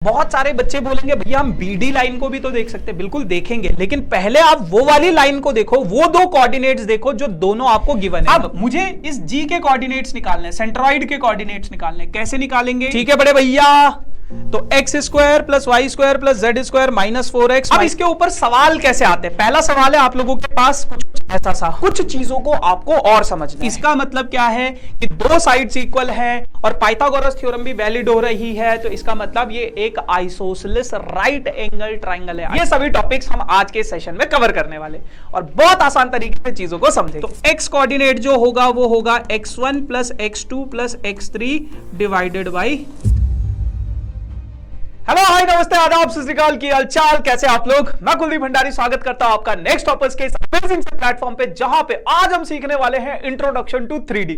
बहुत सारे बच्चे बोलेंगे भैया हम बीडी लाइन को भी तो देख सकते हैं। बिल्कुल देखेंगे, लेकिन पहले आप वो वाली लाइन को देखो, वो दो कोऑर्डिनेट्स देखो जो दोनों आपको गिवन है। अब मुझे इस जी के कोऑर्डिनेट्स निकालने, सेंट्रॉइड के कोऑर्डिनेट्स निकालने, कैसे निकालेंगे? ठीक है बड़े भैया, तो X square plus Y square plus Z square minus 4x। अब इसके ऊपर सवाल कैसे आते हैं? पहला सवाल है आप लोगों के पास कुछ ऐसा सा, कुछ चीजों को आपको और समझना है। इसका मतलब क्या है कि दो साइड्स इक्वल है और पाइथागोरस थ्योरम भी वैलिड हो रही है, तो इसका मतलब ये एक आइसोसेलेस राइट एंगल ट्राइंगल है। ये सभी टॉपिक्स हम आज के सेशन में कवर करने वाले और बहुत आसान तरीके से चीजों को समझेंगे। तो एक्स कोऑर्डिनेट जो होगा वो होगा x1 plus x2 plus x3 divided by. Hello hi नमस्ते आदाब सत श्री अकाल, की हालचाल, कैसे आप लोग? मैं कुलदीप भंडारी स्वागत करता हूं आपका नेक्स्ट टॉपर्स के इस अमेजिंग से प्लेटफॉर्म पे, जहां पे आज हम सीखने वाले हैं इंट्रोडक्शन टू 3D।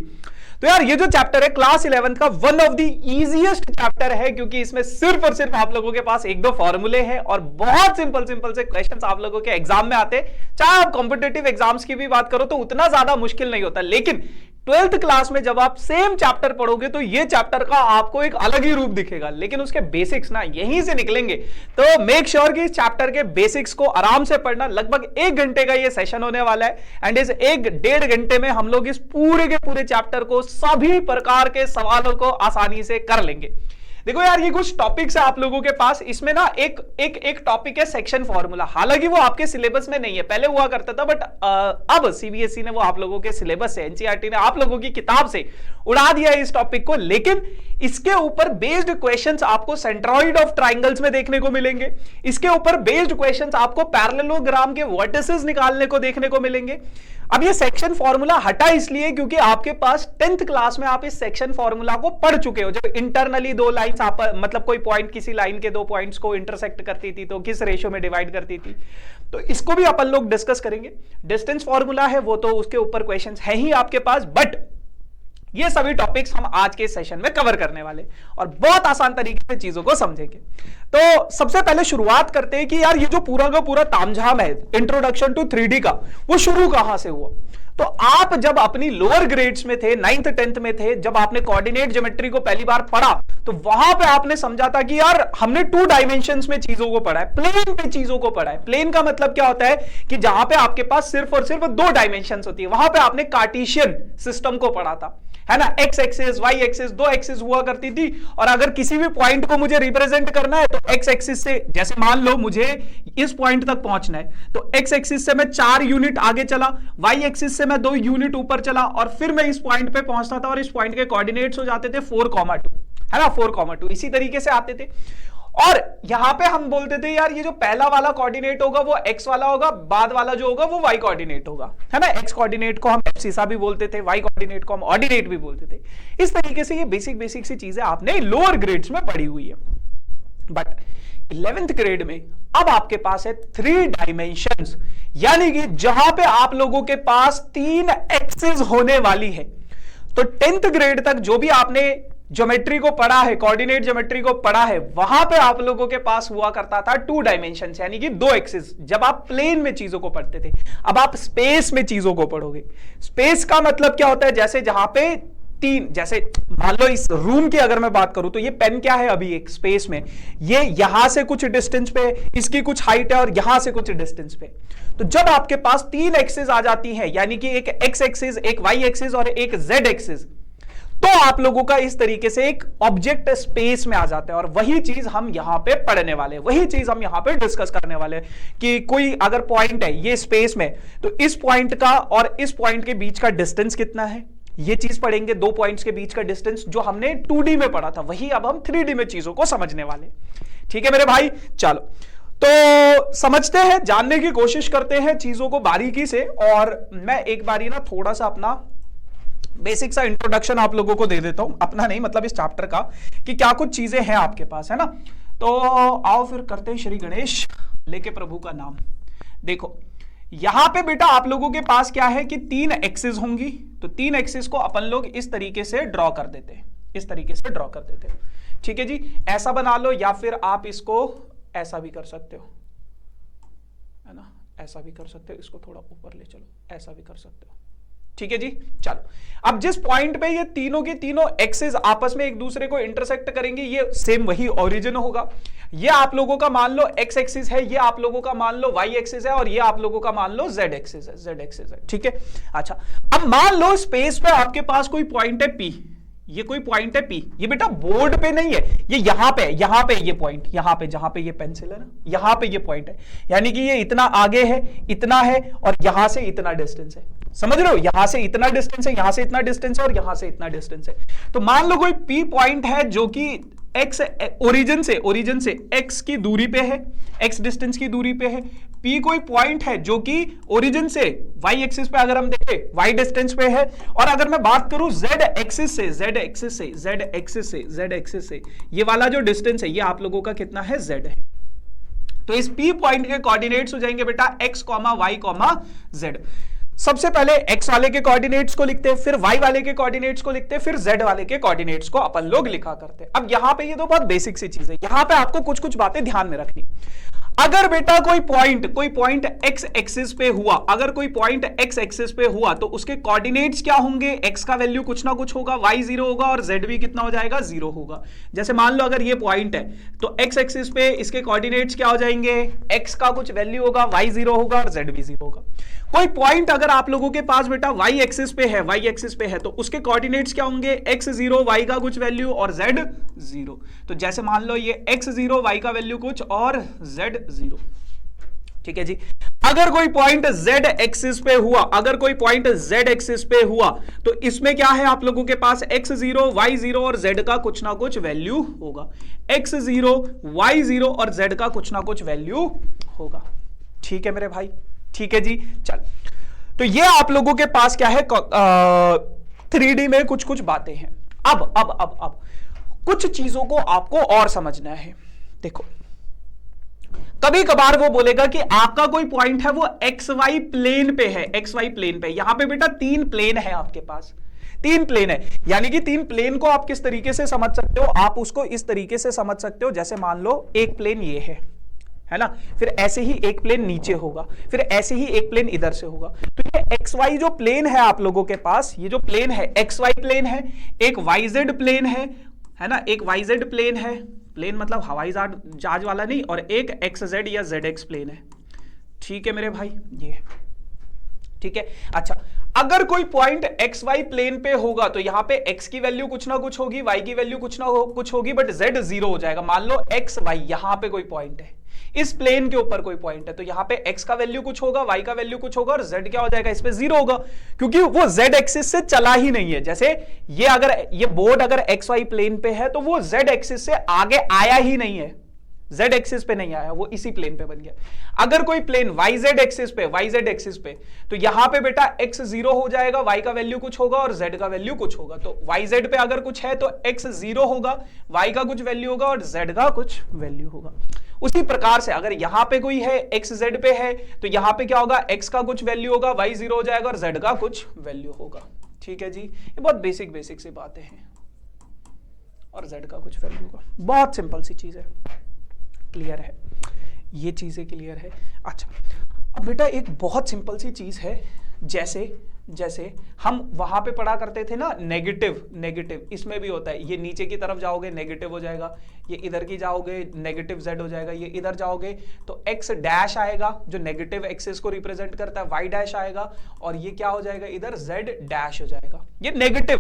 तो यार ये जो चैप्टर है क्लास 11th का one of the easiest chapter है, क्योंकि इसमें सिर्फ और सिर्फ आप लोगों के पास एक दो फॉर्मूले हैं और बहुत सिंपल सिंपल से क्वेश्चंस आप लोगों के एग्जाम में आते हैं। चाहे आप कॉम्पिटेटिव एग्जाम्स की भी बात करो तो उतना ज्यादा मुश्किल नहीं होता, लेकिन 12th क्लास में जब आप सेम चैप्टर पढ़ोगे तो ये चैप्टर का आपको एक अलग ही रूप दिखेगा, लेकिन उसके बेसिक्स ना यहीं से निकलेंगे। तो मेक श्योर कि इस चैप्टर के बेसिक्स को आराम से पढ़ना। लगभग 1 घंटे का ये सेशन होने वाला है एंड इस 1-1.5 घंटे में हम लोग इस पूरे के पूरे चैप्टर को, सभी प्रकार के सवालों को आसानी से कर लेंगे। देखो यार ये कुछ टॉपिक्स है आप लोगों के पास, इसमें ना एक टॉपिक है सेक्शन फॉर्मूला। हालांकि वो आपके सिलेबस में नहीं है, पहले हुआ करता था, बट अब सीबीएसई ने वो आप लोगों के सिलेबस से, एनसीईआरटी ने आप लोगों की किताब से उड़ा दिया है इस टॉपिक को। लेकिन इसके ऊपर बेस्ड क्वेश्चंस आपको सेंट्रॉइड ऑफ ट्राइंगल्स में देखने को मिलेंगे। इसके ऊपर बेस्ड क्वेश्चंस आपको पैरेललोग्राम के वर्टिसेस निकालने को देखने को मिलेंगे। अब ये सेक्शन फॉर्मूला हटा इसलिए क्योंकि आपके पास 10th क्लास में आप इस सेक्शन फॉर्मूला को पढ़ चुके हो। जब इंटरनली दो लाइंस आप, मतलब कोई पॉइंट किसी लाइन के दो पॉइंट्स को इंटरसेक्ट करती थी तो किस रेशियो में डिवाइड करती थी, तो इसको भी अपन लोग डिस्कस करेंगे। डिस्टेंस फॉर्मूला है वो तो उसके ऊपर क्वेश्चंस है ही आपके पास, बट ये सभी टॉपिक्स हम आज के सेशन में कवर करने वाले और बहुत आसान तरीके से चीजों को समझेंगे। तो सबसे पहले शुरुआत करते हैं कि यार ये जो पूरा का पूरा तामझाम है इंट्रोडक्शन टू 3D का, वो शुरू कहां से हुआ? तो आप जब अपनी लोअर ग्रेड्स में थे, 9th 10th में थे, जब आपने कोऑर्डिनेट ज्योमेट्री को पहली बार पढ़ा, तो वहां पे आपने समझा था कि यार हमने 2 डायमेंशंस में चीजों को पढ़ा है, प्लेन पे चीजों को पढ़ा है। प्लेन का मतलब क्या होता है कि जहां पे आपके पास सिर्फ और सिर्फ 2 डायमेंशंस होती है, वहां पे आपने कार्टेशियन सिस्टम को पढ़ा था, है ना। X axis, Y axis, 2 axis हुआ करती थी और अगर किसी भी पॉइंट को मुझे रिप्रेजेंट करना है तो एक्स एक्सिस से, जैसे मान लो मुझे इस पॉइंट तक पहुंचना है तो एक्स एक्सिस से मैं 4 यूनिट आगे चला, वाई एक्सिस से मैं 2 यूनिट ऊपर चला और फिर मैं इस पॉइंट पे पहुंचता था और इस पॉइंट के कोऑर्डिनेट्स हो जाते थे 4,2, है ना, 4,2 इसी तरीके से आते थे। और यहां पे हम बोलते थे यार ये जो पहला वाला कोऑर्डिनेट होगा वो एक्स वाला होगा, बाद वाला जो होगा वो वाई कोऑर्डिनेट होगा, है ना। एक्स कोऑर्डिनेट को हम एब्सिसा भी बोलते थे, वाई कोऑर्डिनेट को हम ऑर्डिनेट भी बोलते थे। इस तरीके से ये बेसिक सी चीजें आपने लोअर ग्रेड्स में पढ़ी हुई है। बट 11th ग्रेड में अब आपके पास है 3 डायमेंशंस, यानी कि जहां पे आप लोगों के पास 3 एक्सिस होने वाली है। तो 10th ग्रेड तक जो भी आपने ज्योमेट्री को पढ़ा है, कोऑर्डिनेट ज्योमेट्री को पढ़ा है, वहां पे आप लोगों के पास हुआ करता था 2 डायमेंशंस, यानी कि 2 एक्सिस, जब आप प्लेन में चीजों को पढ़ते थे। अब आप स्पेस में चीजों को पढ़ोगे। स्पेस का मतलब क्या होता है? जैसे जहां पे 3, जैसे मान लो इस रूम की अगर मैं बात करूं तो ये पेन क्या है अभी एक स्पेस में, ये यहां से कुछ डिस्टेंस पे, इसकी कुछ हाइट है और यहां से कुछ डिस्टेंस पे। तो जब आपके पास 3 एक्सिस आ जाती है, यानी कि एक एक्स एक्सिस, एक वाई एक्सिस और एक जेड एक्सिस, तो आप लोगों का इस तरीके से एक ऑब्जेक्ट स्पेस में आ जाता है। और वही चीज हम यहां पे पढ़ने वाले हैं, वही चीज हम यहां पे डिस्कस करने वाले हैं कि कोई अगर पॉइंट है ये स्पेस में, तो इस पॉइंट का और इस पॉइंट के बीच का डिस्टेंस कितना है, ये चीज पढ़ेंगे। 2 पॉइंट्स के बीच का डिस्टेंस जो हमने 2D में पढ़ा था, वही अब हम 3D में चीजों को समझने वाले। ठीक है मेरे भाई, चलो तो समझते हैं, जानने की कोशिश करते हैं चीजों को बारीकी से। और मैं एक बारी ना थोड़ा सा अपना बेसिक सा इंट्रोडक्शन आप लोगों को दे देता हूं, अपना नहीं मतलब इस चैप्टर का, कि क्या कुछ चीजें हैं आपके पास, है ना। तो आओ फिर करते हैं श्री गणेश लेके प्रभु का नाम। देखो यहां पे बेटा आप लोगों के पास क्या है कि 3 एक्सिस होंगी, तो 3 एक्सिस को अपन लोग इस तरीके से ड्रॉ कर देते हैं, इस तरीके से ड्रॉ कर देते हैं। ठीक है जी, ऐसा बना लो या फिर आप इसको ऐसा भी कर सकते हो, है ना, ऐसा भी कर सकते हो, इसको थोड़ा ऊपर ले चलो, ऐसा भी कर सकते हो, ठीक है जी। चलो, अब जिस पॉइंट पे ये तीनों के तीनों एक्सेस आपस में एक दूसरे को इंटरसेक्ट करेंगे, ये सेम वही ओरिजिन होगा। ये आप लोगों का मान लो एक्स एक्सिस है, ये आप लोगों का मान लो वाई एक्सिस है, और ये आप लोगों का मान लो जेड एक्सिस है, ठीक है। अच्छा, अब मान लो स्पेस पे आपके पास कोई पॉइंट है पी, ये कोई पॉइंट है पी, ये बेटा बोर्ड पे नहीं है, ये यहां पे ये पॉइंट, यहां पे जहां पे ये पेंसिल है ना, यहां पे ये पॉइंट है, यानी कि ये इतना आगे है, इतना है, और यहां से इतना डिस्टेंस है। समझ रहे हो, यहां से इतना डिस्टेंस है, यहां से इतना डिस्टेंस है, और यहां से इतना डिस्टेंस है। तो मान लो कोई पी पॉइंट है जो कि एक्स ओरिजिन से एक्स की दूरी पे है, एक्स डिस्टेंस की दूरी पे है। पी कोई पॉइंट है जो कि ओरिजिन से वाई एक्सिस पे, अगर हम देखें वाई डिस्टेंस पे है। और अगर मैं बात करूं जेड एक्सिस से, ये वाला जो डिस्टेंस है ये आप लोगों का कितना है, जेड है। तो इस पी पॉइंट के कोऑर्डिनेट्स हो जाएंगे बेटा एक्स, वाई, जेड। सबसे पहले x वाले के कोऑर्डिनेट्स को लिखते हैं, फिर y वाले के कोऑर्डिनेट्स को लिखते हैं, फिर z वाले के कोऑर्डिनेट्स को अपन लोग लिखा करते हैं। अब यहां पे ये तो बहुत बेसिक सी चीज है, यहां पे आपको कुछ कुछ बातें ध्यान में रखनी। अगर बेटा कोई पॉइंट x एक्सिस पे हुआ, अगर कोई पॉइंट x एक्सिस पे हुआ, तो उसके कोऑर्डिनेट्स क्या होंगे, x का वैल्यू कुछ ना कुछ होगा, y 0 होगा, और z भी कितना हो जाएगा, 0 होगा। जैसे मान लो अगर ये पॉइंट है, तो x एक्सिस पे इसके कोऑर्डिनेट्स क्या हो जाएंगे, x का कुछ वैल्यू होगा, y 0 होगा, और z भी 0 होगा। कोई पॉइंट अगर आप लोगों के पास बेटा y एक्सिस पे है, तो उसके कोऑर्डिनेट्स क्या होंगे, x 0, y का कुछ वैल्यू, और z 0। तो जैसे मान लो ये x 0, y का वैल्यू कुछ, और z 0, ठीक है जी। अगर कोई पॉइंट z एक्सिस पे हुआ, तो इसमें क्या है आप लोगों के पास, x 0, y 0, और z का कुछ ना कुछ वैल्यू होगा। x 0, y 0, और z का कुछ ना कुछ वैल्यू होगा। ठीक है मेरे भाई, ठीक है जी। चल, तो ये आप लोगों के पास क्या है, 3D में कुछ कुछ बातें हैं। अब कुछ चीजों को आपको और समझना है। देखो, कभी कभार वो बोलेगा कि आपका कोई पॉइंट है वो XY प्लेन पे है, XY प्लेन पे। यहां पे बेटा 3 प्लेन है आपके पास, 3 प्लेन है, यानी कि 3 प्लेन को आप किस तरीके से समझ सकते हो, आप उसको इस तरीके से समझ सकते हो, जैसे मान लो एक प्लेन ये है ना, फिर ऐसे ही एक प्लेन नीचे होगा, फिर ऐसे ही एक प्लेन इधर से होगा। तो ये XY जो प्लेन है आप लोगों के पास, ये जो प्लेन है XY प्लेन है, एक YZ प्लेन है ना, एक YZ प्लेन है, प्लेन मतलब हवाई जहाज वाला नहीं, और एक XZ या ZX प्लेन है। ठीक है मेरे भाई, ये ठीक है। अच्छा, अगर कोई पॉइंट XY प्लेन पे होगा, तो यहां पे x की वैल्यू कुछ ना कुछ होगी, y की वैल्यू कुछ ना कुछ होगी, बट z 0 हो जाएगा। मान लो XY यहां पे कोई पॉइंट है, इस प्लेन के ऊपर कोई पॉइंट है, तो यहां पे x का वैल्यू कुछ होगा, y का वैल्यू कुछ होगा, और z क्या हो जाएगा, इस पे 0 होगा, क्योंकि वो z एक्सिस से चला ही नहीं है। जैसे ये बोर्ड अगर XY प्लेन पे है, तो वो z एक्सिस से आगे आया ही नहीं है, z एक्सिस पे नहीं आया, वो इसी प्लेन पे बन गया। अगर कोई प्लेन YZ एक्सिस पे, तो यहां पे बेटा x 0 हो जाएगा, y का वैल्यू कुछ होगा, और z का वैल्यू कुछ होगा। तो YZ पे अगर कुछ है तो x 0 होगा, y का कुछ वैल्यू होगा, और z का कुछ वैल्यू होगा। उसी प्रकार से अगर यहां पे कोई है XZ पे है, तो यहां पे क्या होगा, x का कुछ वैल्यू होगा, y 0 हो जाएगा, और z का कुछ वैल्यू होगा। ठीक है जी, ये बहुत बेसिक सी बातें हैं, और z का कुछ वैल्यू होगा। बहुत सिंपल सी चीज है, क्लियर है, ये चीजें क्लियर है। अच्छा, अब बेटा एक बहुत सिंपल सी चीज है, जैसे हम वहां पे पढ़ा करते थे ना, नेगेटिव, इसमें भी होता है। ये नीचे की तरफ जाओगे नेगेटिव हो जाएगा, ये इधर की जाओगे नेगेटिव z हो जाएगा, ये इधर जाओगे तो x डैश आएगा जो नेगेटिव एक्सिस को रिप्रेजेंट करता है, y डैश आएगा, और ये क्या हो जाएगा, इधर z डैश हो जाएगा। ये नेगेटिव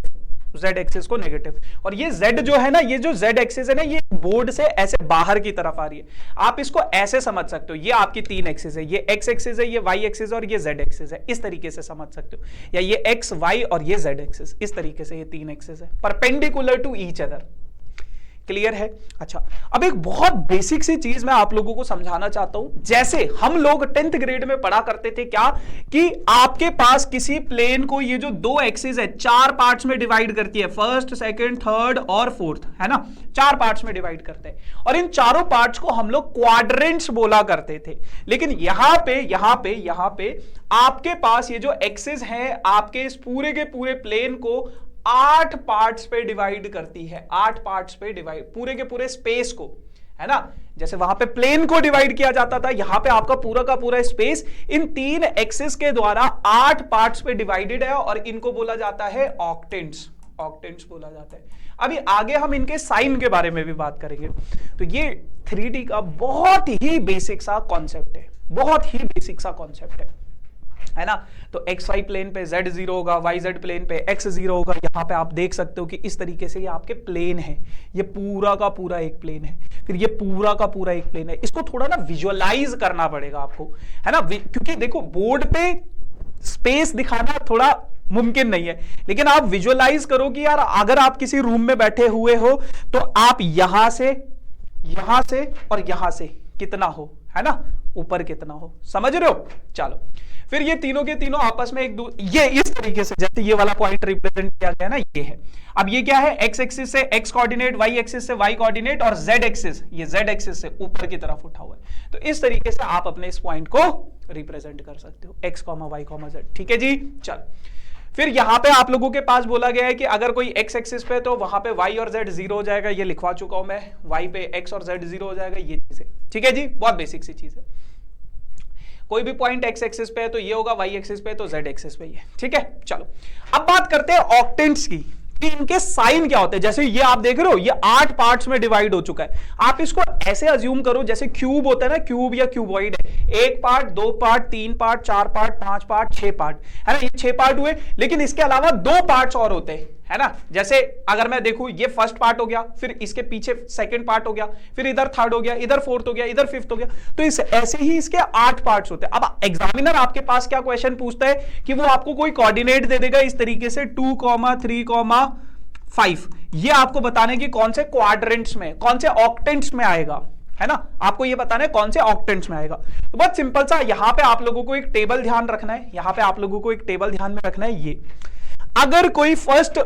z एक्सिस को नेगेटिव, और ये z जो है ना, ये जो z एक्सिस है ना, ये बोर्ड से ऐसे बाहर की तरफ आ रही है। आप इसको ऐसे समझ सकते हो, ये आपकी 3 एक्सिस है, ये x एक्सिस है, ये y एक्सिस है, और ये z एक्सिस है, इस तरीके से समझ सकते हो। या ये x, y और ये z एक्सिस, इस तरीके से ये 3 एक्सिस है, perpendicular to each other. Clear है। अच्छा, अब एक बहुत बेसिक सी चीज मैं आप लोगों को समझाना चाहता हूं। जैसे हम लोग 10th ग्रेड में पढ़ा करते थे क्या, कि आपके पास किसी प्लेन को ये जो 2 एक्सिस है 4 पार्ट्स में डिवाइड करती है, फर्स्ट, सेकंड, थर्ड और फोर्थ, है ना, 4 पार्ट्स में डिवाइड करते हैं, और इन चारों पार्ट्स को हम लोग क्वाड्रेंट्स बोला करते थे। लेकिन यहां पे आपके पास ये जो एक्सिस है आपके इस पूरे के पूरे प्लेन को 8 पार्ट्स पे डिवाइड करती है, 8 पार्ट्स पे डिवाइड, पूरे के पूरे स्पेस को, है ना। जैसे वहां पे प्लेन को डिवाइड किया जाता था, यहां पे आपका पूरा का पूरा स्पेस इन 3 एक्सिस के द्वारा 8 पार्ट्स पे डिवाइडेड है और इनको बोला जाता है ऑक्टेंट्स। ऑक्टेंट्स बोला जाता है। अभी आगे हम इनके साइन के बारे में भी बात करेंगे। तो ये 3D का बहुत ही बेसिक सा कॉन्सेप्ट है, बहुत ही बेसिक सा कॉन्सेप्ट है ना। तो XY प्लेन पे Z 0 होगा, YZ प्लेन पे X 0 होगा। यहां पे आप देख सकते हो कि इस तरीके से ये आपके प्लेन है, ये पूरा का पूरा एक प्लेन है, फिर ये पूरा का पूरा एक प्लेन है। इसको थोड़ा ना विजुअलाइज करना पड़ेगा आपको, है ना, क्योंकि देखो बोर्ड पे स्पेस दिखाना थोड़ा मुमकिन नहीं है, लेकिन आप विजुअलाइज करो कि यार अगर आप किसी रूम में बैठे हुए हो तो आप यहां से और यहां से कितना हो, है ना, ऊपर कितना हो, समझ रहे हो। चलो फिर ये तीनों के तीनों आपस में ये इस तरीके से, जैसे ये वाला पॉइंट रिप्रेजेंट किया गया ना, ये है। अब ये क्या है, एक्स एक्सिस से एक्स कोऑर्डिनेट, वाई एक्सिस से वाई कोऑर्डिनेट और जेड एक्सिस, ये जेड एक्सिस से ऊपर की तरफ उठा हुआ है। तो इस तरीके से आप अपने इस पॉइंट को रिप्रेजेंट कर सकते हो, X comma Y comma Z. ठीक है जी। चल फिर यहां पे आप लोगों के पास बोला गया है कि अगर कोई एक्स एक्सिस पे तो वहां पे वाई और जेड 0 हो जाएगा, ये लिखवा चुका हूं मैं, वाई पे एक्स और जेड 0 हो जाएगा, ये चीज है। ठीक है जी, बहुत बेसिक सी चीज है। कोई भी पॉइंट एक्स एक्सिस पे है तो ये होगा, वाई एक्सिस पे तो जेड एक्सिस पे ये। ठीक है, चलो अब बात करते हैं ऑक्टेंट्स की कि इनके साइन क्या होते हैं। जैसे ये आप देख रहे हो, ये 8 पार्ट्स में डिवाइड हो चुका है। आप इसको ऐसे अज्यूम करो जैसे क्यूब होता है ना, क्यूब या क्यूबॉइड है, 1 part, 2 part, 3 part, 4 part, 5 part, 6 part, है ना। ये 6 पार्ट हुए, लेकिन इसके अलावा 2 पार्ट्स और होते हैं, है ना। जैसे अगर मैं देखूं, ये फर्स्ट पार्ट हो गया, फिर इसके पीछे सेकंड पार्ट हो गया, फिर इधर थर्ड हो गया, इधर फोर्थ हो गया, इधर फिफ्थ हो गया। तो इस ऐसे ही इसके 8 पार्ट्स होते हैं। अब एग्जामिनर आपके पास क्या क्वेश्चन पूछता है कि वो आपको कोई कोऑर्डिनेट दे देगा इस तरीके से 2, 3, 5, ये आपको बताने की कौन से क्वाड्रेंट्स में, कौन से ऑक्टेंट्स में आएगा, है ना। आपको ये बताना है कौन से ऑक्टेंट्स में आएगा। तो बहुत सिंपल सा, यहां पे आप लोगों को एक टेबल ध्यान रखना है, यहां पे आप लोगों को एक टेबल ध्यान में रखना है। ये अगर कोई फर्स्ट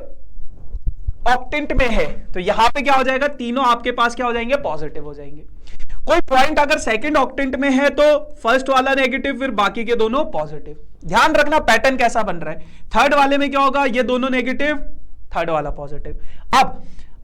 ऑक्टेंट में है तो यहां पे क्या हो जाएगा, तीनों आपके पास क्या हो जाएंगे, पॉजिटिव हो जाएंगे। कोई पॉइंट अगर सेकंड ऑक्टेंट में है तो फर्स्ट वाला नेगेटिव, फिर बाकी के दोनों पॉजिटिव। ध्यान रखना पैटर्न कैसा बन रहा है। थर्ड वाले में क्या होगा, ये दोनों नेगेटिव, थर्ड वाला पॉजिटिव।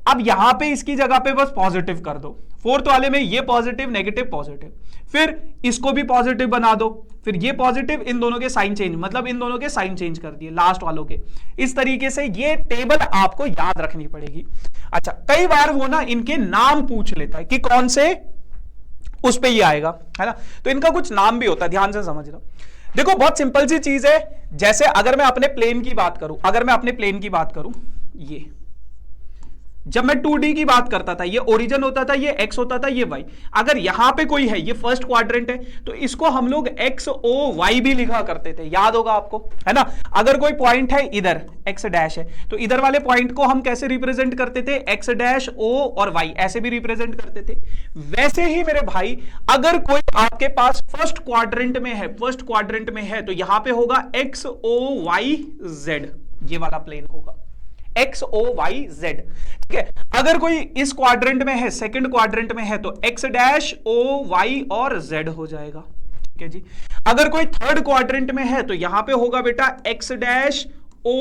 अब यहां पे इसकी जगह पे बस पॉजिटिव कर दो। फोर्थ वाले में ये पॉजिटिव, नेगेटिव, पॉजिटिव, फिर इसको भी पॉजिटिव बना दो, फिर ये पॉजिटिव, इन दोनों के साइन चेंज, मतलब इन दोनों के साइन चेंज कर दिए लास्ट वालों के। इस तरीके से ये टेबल आपको याद रखनी पड़ेगी। अच्छा, कई बार वो ना इनके नाम पूछ लेता है कि कौन से उस पे ये आएगा, है ना। तो इनका कुछ नाम भी होता है, ध्यान से समझना। देखो बहुत सिंपल सी चीज है। जैसे अगर मैं अपने प्लेन की बात करूं, ये जब मैं 2D की बात करता था, ये ओरिजिन होता था, ये x होता था, ये y। अगर यहां पे कोई है, ये फर्स्ट क्वाड्रेंट है, तो इसको हम लोग x o y भी लिखा करते थे, याद होगा आपको, है ना। अगर कोई पॉइंट है इधर x डैश है, तो इधर वाले पॉइंट को हम कैसे रिप्रेजेंट करते थे, x डैश o और y, ऐसे भी रिप्रेजेंट करते थे। वैसे ही मेरे भाई, अगर कोई आपके पास फर्स्ट क्वाड्रेंट में है तो यहां पे होगा x o y z, ये वाला प्लेन होगा x o y z। ठीक है, अगर कोई इस क्वाड्रेंट में है, सेकंड क्वाड्रेंट में है, तो x डैश o y और z हो जाएगा। ठीक है जी। अगर कोई थर्ड क्वाड्रेंट में है तो यहां पे होगा बेटा x dash o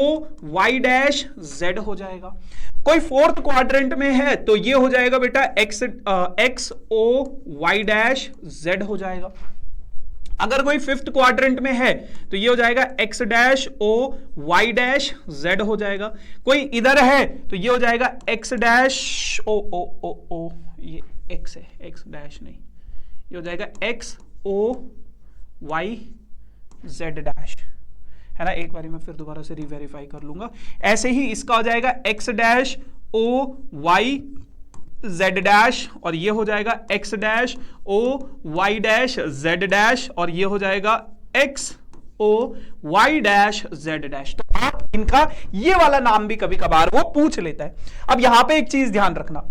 y dash z हो जाएगा। कोई फोर्थ क्वाड्रेंट में है तो ये हो जाएगा बेटा x o y dash z हो जाएगा। अगर कोई फिफ्थ क्वाड्रेंट में है तो ये हो जाएगा x dash o y dash z हो जाएगा। कोई इधर है तो ये हो जाएगा x डैश o, ये x है, x डैश नहीं, ये हो जाएगा x o y z dash, है ना। एक बारी मैं फिर दोबारा से रीवेरीफाई कर लूंगा। ऐसे ही इसका हो जाएगा x dash o y z dash, और ये हो जाएगा x dash o y dash z dash, और ये हो जाएगा x o y dash z dash. तो आप इनका ये वाला नाम भी कभी कभार वो पूछ लेता है। अब यहां पे एक चीज ध्यान रखना,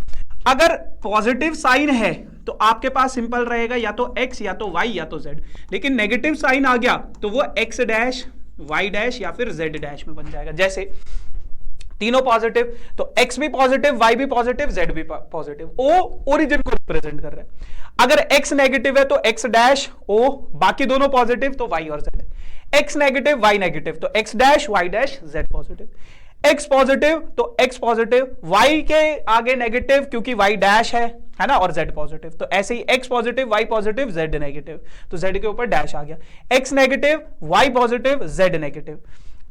अगर पॉजिटिव साइन है तो आपके पास सिंपल रहेगा या तो x या तो y या तो z, लेकिन नेगेटिव साइन आ गया तो वो x डैश y डैश या फिर z डैश में बन जाएगा। जैसे तीनों पॉजिटिव तो x भी पॉजिटिव, y भी पॉजिटिव, z भी पॉजिटिव, o ओरिजिन को रिप्रेजेंट कर रहा है। अगर x नेगेटिव है तो x डैश o, बाकी दोनों पॉजिटिव तो y और z। x negative, y negative तो x dash y dash z positive. x positive तो x पॉजिटिव, y के आगे नेगेटिव क्योंकि y डैश है ना, और z पॉजिटिव, तो ऐसे ही x positive y positive z negative, तो z के ऊपर डैश आ गया, x negative y positive z negative,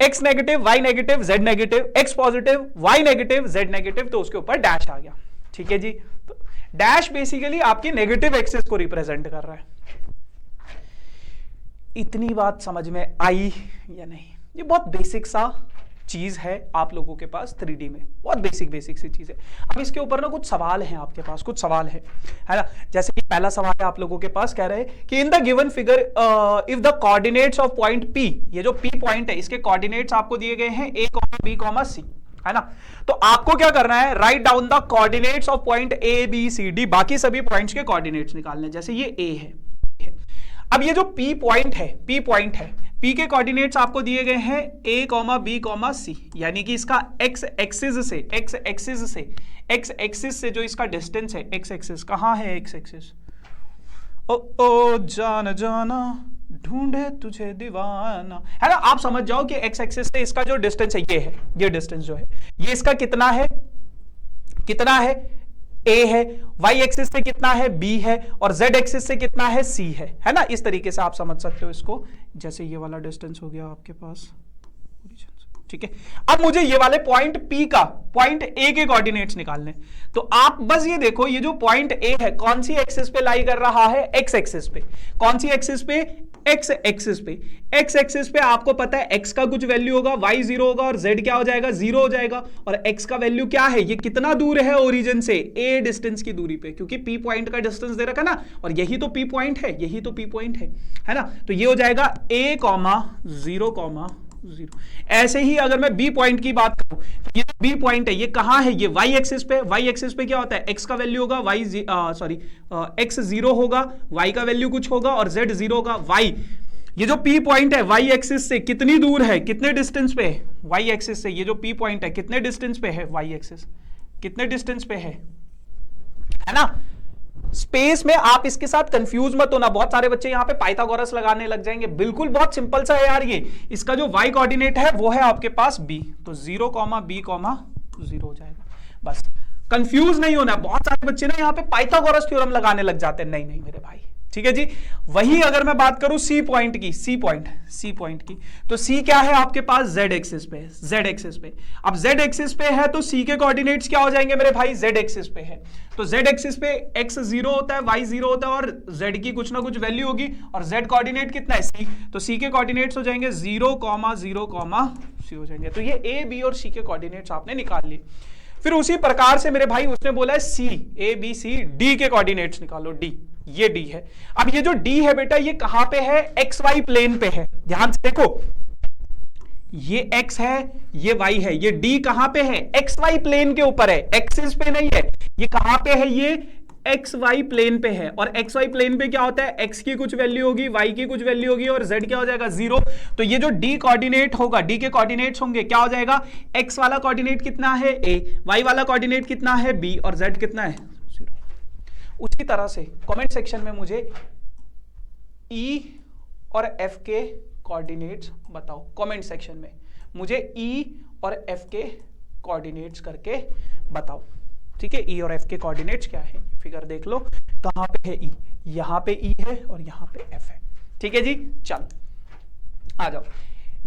x negative y negative z negative, x positive y negative z negative, तो उसके ऊपर डैश आ गया। ठीक है जी, तो डैश बेसिकली आपकी नेगेटिव एक्सिस को रिप्रेजेंट कर रहा है। इतनी बात समझ में आई या नहीं? ये बहुत बेसिक सा चीज है आप लोगों के पास 3D में, बहुत बेसिक सी चीज है। अब इसके ऊपर ना कुछ सवाल हैं आपके पास, कुछ सवाल है ना। जैसे कि पहला सवाल है आप लोगों के पास, कह रहे हैं कि in the given figure if the coordinates of point P, ये जो P पॉइंट है इसके कोऑर्डिनेट्स आपको दिए गए हैं A, B, C, है ना। तो आपको क्या करना है, write down the coordinates of point A, B, C, D, बाकी सभी पॉइंट्स के कोऑर्डिनेट्स निकालने। जैसे ये A है, अब ये जो P पॉइंट है, P के कोऑर्डिनेट्स आपको दिए गए हैं A, B, C, यानी कि इसका x एक्सिस से जो इसका डिस्टेंस है, x एक्सिस कहां है, x एक्सिस, ओ जान जाना ढूंढे तुझे दीवाना, है ना। आप समझ जाओ कि x एक्सिस से इसका जो डिस्टेंस है ये है, ये डिस्टेंस जो है ये इसका कितना है A है, y एक्सिस से कितना है B है, और z एक्सिस से कितना है C है ना। इस तरीके से आप समझ सकते हो इसको। जैसे ये वाला डिस्टेंस हो गया आपके पास, ठीक है। अब मुझे ये वाले पॉइंट P का पॉइंट A के कोऑर्डिनेट्स निकालने, तो आप बस ये देखो, ये जो पॉइंट A है कौन सी एक्सिस पे लाई कर रहा है, x एक्सिस पे। कौन सी एक्सिस पे, x एक्सिस पे। x एक्सिस पे आपको पता है x का कुछ वैल्यू होगा, y 0 होगा, और z क्या हो जाएगा, 0 हो जाएगा। और x का वैल्यू क्या है, ये कितना दूर है ओरिजिन से, a डिस्टेंस की दूरी पे, क्योंकि P पॉइंट का डिस्टेंस दे रखा ना, और यही तो P पॉइंट है, यही तो P पॉइंट है ना। तो ये हो जाएगा a, 0, 0। ऐसे ही अगर मैं B पॉइंट की बात करूं, ये B पॉइंट है, ये कहां है, ये y एक्सिस पे। y एक्सिस पे क्या होता है, x का वैल्यू होगा, x 0 होगा, y का वैल्यू कुछ होगा, और z 0 होगा। y, ये जो P पॉइंट है y एक्सिस से कितनी दूर है, कितने डिस्टेंस पे है, y एक्सिस से ये जो P पॉइंट है कितने डिस्टेंस पे है, y एक्सिस कितने डिस्टेंस पे है ना। स्पेस में आप इसके साथ कंफ्यूज मत होना, बहुत सारे बच्चे यहां पे पाइथागोरस लगाने लग जाएंगे। बिल्कुल बहुत सिंपल सा है यार ये। इसका जो y कोऑर्डिनेट है वो है आपके पास B, तो 0, B, 0 हो जाएगा। बस कंफ्यूज नहीं होना। बहुत सारे बच्चे ना यहां पे पाइथागोरस थ्योरम लगाने लग जाते हैं, नहीं मेरे भाई, ठीक है जी। वही अगर मैं बात करूं C पॉइंट की, C पॉइंट की, तो C क्या है आपके पास, Z एक्सिस पे, Z एक्सिस पे। अब Z एक्सिस पे है तो C के कोऑर्डिनेट्स क्या हो जाएंगे मेरे भाई, Z एक्सिस पे है, तो Z एक्सिस पे x 0 होता है, y 0 होता है, और Z की कुछ ना कुछ वैल्यू होगी, और Z कोऑर्डिनेट कितना है, C, तो C के कोऑर्डिनेट्स हो जाएंगे 0, 0, C हो जाएंगे। तो ये A, B और C के कोऑर्डिनेट्स आपने निकाल लिए। फिर उसी प्रकार से मेरे भाई उसने बोला है C, A, B, C, D के कोऑर्डिनेट्स निकालो। D, ये D है। अब ये जो D है बेटा, ये कहां पे है, XY प्लेन पे है। ध्यान से देखो, ये x है, ये y है, ये D कहां पे है, XY प्लेन के ऊपर है, एक्सिस पे नहीं है। ये कहां पे है, ये XY प्लेन पे है, और XY प्लेन पे क्या होता है, x की कुछ वैल्यू होगी, y की कुछ वैल्यू होगी, और z क्या हो जाएगा, 0। तो ये जो D कोऑर्डिनेट होगा, D के कोऑर्डिनेट्स होंगे, क्या हो जाएगा, x वाला कोऑर्डिनेट कितना है A, y वाला कोऑर्डिनेट कितना है B, और z कितना है 0। उसी तरह से कमेंट सेक्शन में मुझे E और F के कोऑर्डिनेट्स बताओ। कमेंट सेक्शन में मुझे E और F के कोऑर्डिनेट्स करके बताओ, ठीक है। E और F के कोऑर्डिनेट्स क्या है, फिगर देख लो, कहां पे है E, यहां पे E है और यहां पे F है, ठीक है जी। चलो आ जाओ,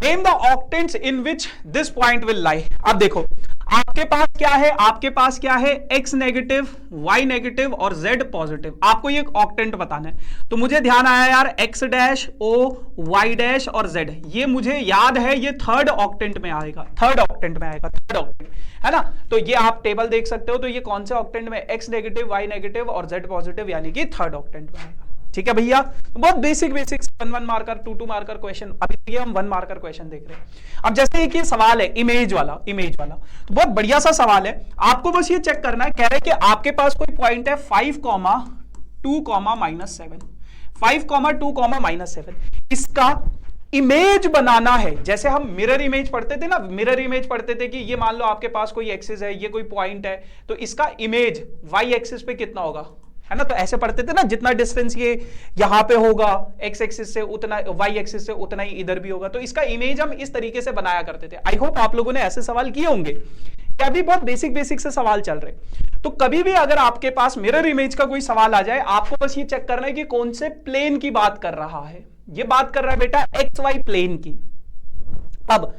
name the octants in which this point will lie. अब देखो आपके पास क्या है, आपके पास क्या है, x नेगेटिव, y नेगेटिव और z पॉजिटिव। आपको ये ऑक्टेंट बताना है। तो मुझे ध्यान आया यार, x dash, o, y dash और z, ये मुझे याद है, ये थर्ड ऑक्टेंट में आएगा, थर्ड ऑक्टेंट है ना। तो ये आप टेबल देख सकते हो, तो ये कौन से ऑक्टेंट में, x नेगेटिव, y नेगेटिव और z पॉजिटिव, यानी कि थर्ड ऑक्टेंट में आएगा, ठीक है भैया। बहुत बेसिक 1 मार्कर 2 मार्कर क्वेश्चन, अभी ये हम 1 मार्कर क्वेश्चन देख रहे हैं। अब जैसे एक ये सवाल है इमेज वाला, तो बहुत बढ़िया सा सवाल है। आपको बस ये चेक करना है, कह रहे हैं कि आपके पास कोई पॉइंट है 5, 2, -7, 5, 2, -7, इसका इमेज बनाना है। जैसे हम मिरर इमेज पढ़ते थे ना, मिरर इमेज पढ़ते थे कि ये मान लो आपके पास कोई एक्सिस है, ये कोई पॉइंट है, तो इसका इमेज y एक्सिस पे कितना होगा, है ना। तो ऐसे पढ़ते थे ना, जितना डिस्टेंस ये यहां पे होगा एक्स एक्सिस से उतना, वाई एक्सिस से उतना ही इधर भी होगा। तो इसका इमेज हम इस तरीके से बनाया करते थे। आई होप आप लोगों ने ऐसे सवाल किए होंगे। क्या भी बहुत बेसिक से सवाल चल रहे। तो कभी भी अगर आपके पास मिरर इमेज का कोई सवाल आ जाए, आपको बस ये चेक करना है कि कौन से प्लेन की बात कर रहा है। ये बात कर रहा है बेटा एक्स वाई प्लेन की। अब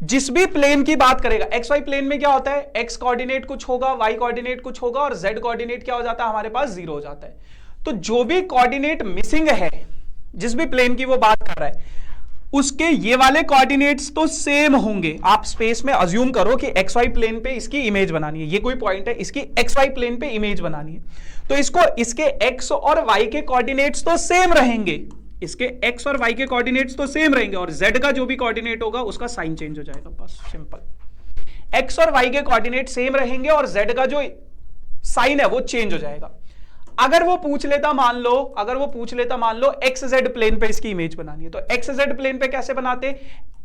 जिस भी प्लेन की बात करेगा, एक्स वाई प्लेन में क्या होता है, एक्स कोऑर्डिनेट कुछ होगा, वाई कोऑर्डिनेट कुछ होगा और जेड कोऑर्डिनेट क्या हो जाता है हमारे पास, जीरो हो जाता है। तो जो भी कोऑर्डिनेट मिसिंग है, जिस भी प्लेन की वो बात कर रहा है, उसके ये वाले कोऑर्डिनेट्स तो सेम होंगे। आप स्पेस में अज्यूम करो कि एक्स वाई प्लेन पे इसकी इमेज बनानी है, ये कोई पॉइंट है, इसकी एक्स वाई प्लेन पे इमेज बनानी है। तो इसको इसके एक्स और वाई के कोऑर्डिनेट्स तो सेम रहेंगे, इसके x और y के कोऑर्डिनेट्स तो सेम रहेंगे, और z का जो भी कोऑर्डिनेट होगा उसका साइन चेंज हो जाएगा, बस सिंपल। x और y के कोऑर्डिनेट सेम रहेंगे और z का जो साइन है वो चेंज हो जाएगा। अगर वो पूछ लेता मान लो एक्स जेड प्लेन पे इसकी इमेज बनानी है, तो एक्स जेड प्लेन पे कैसे बनाते,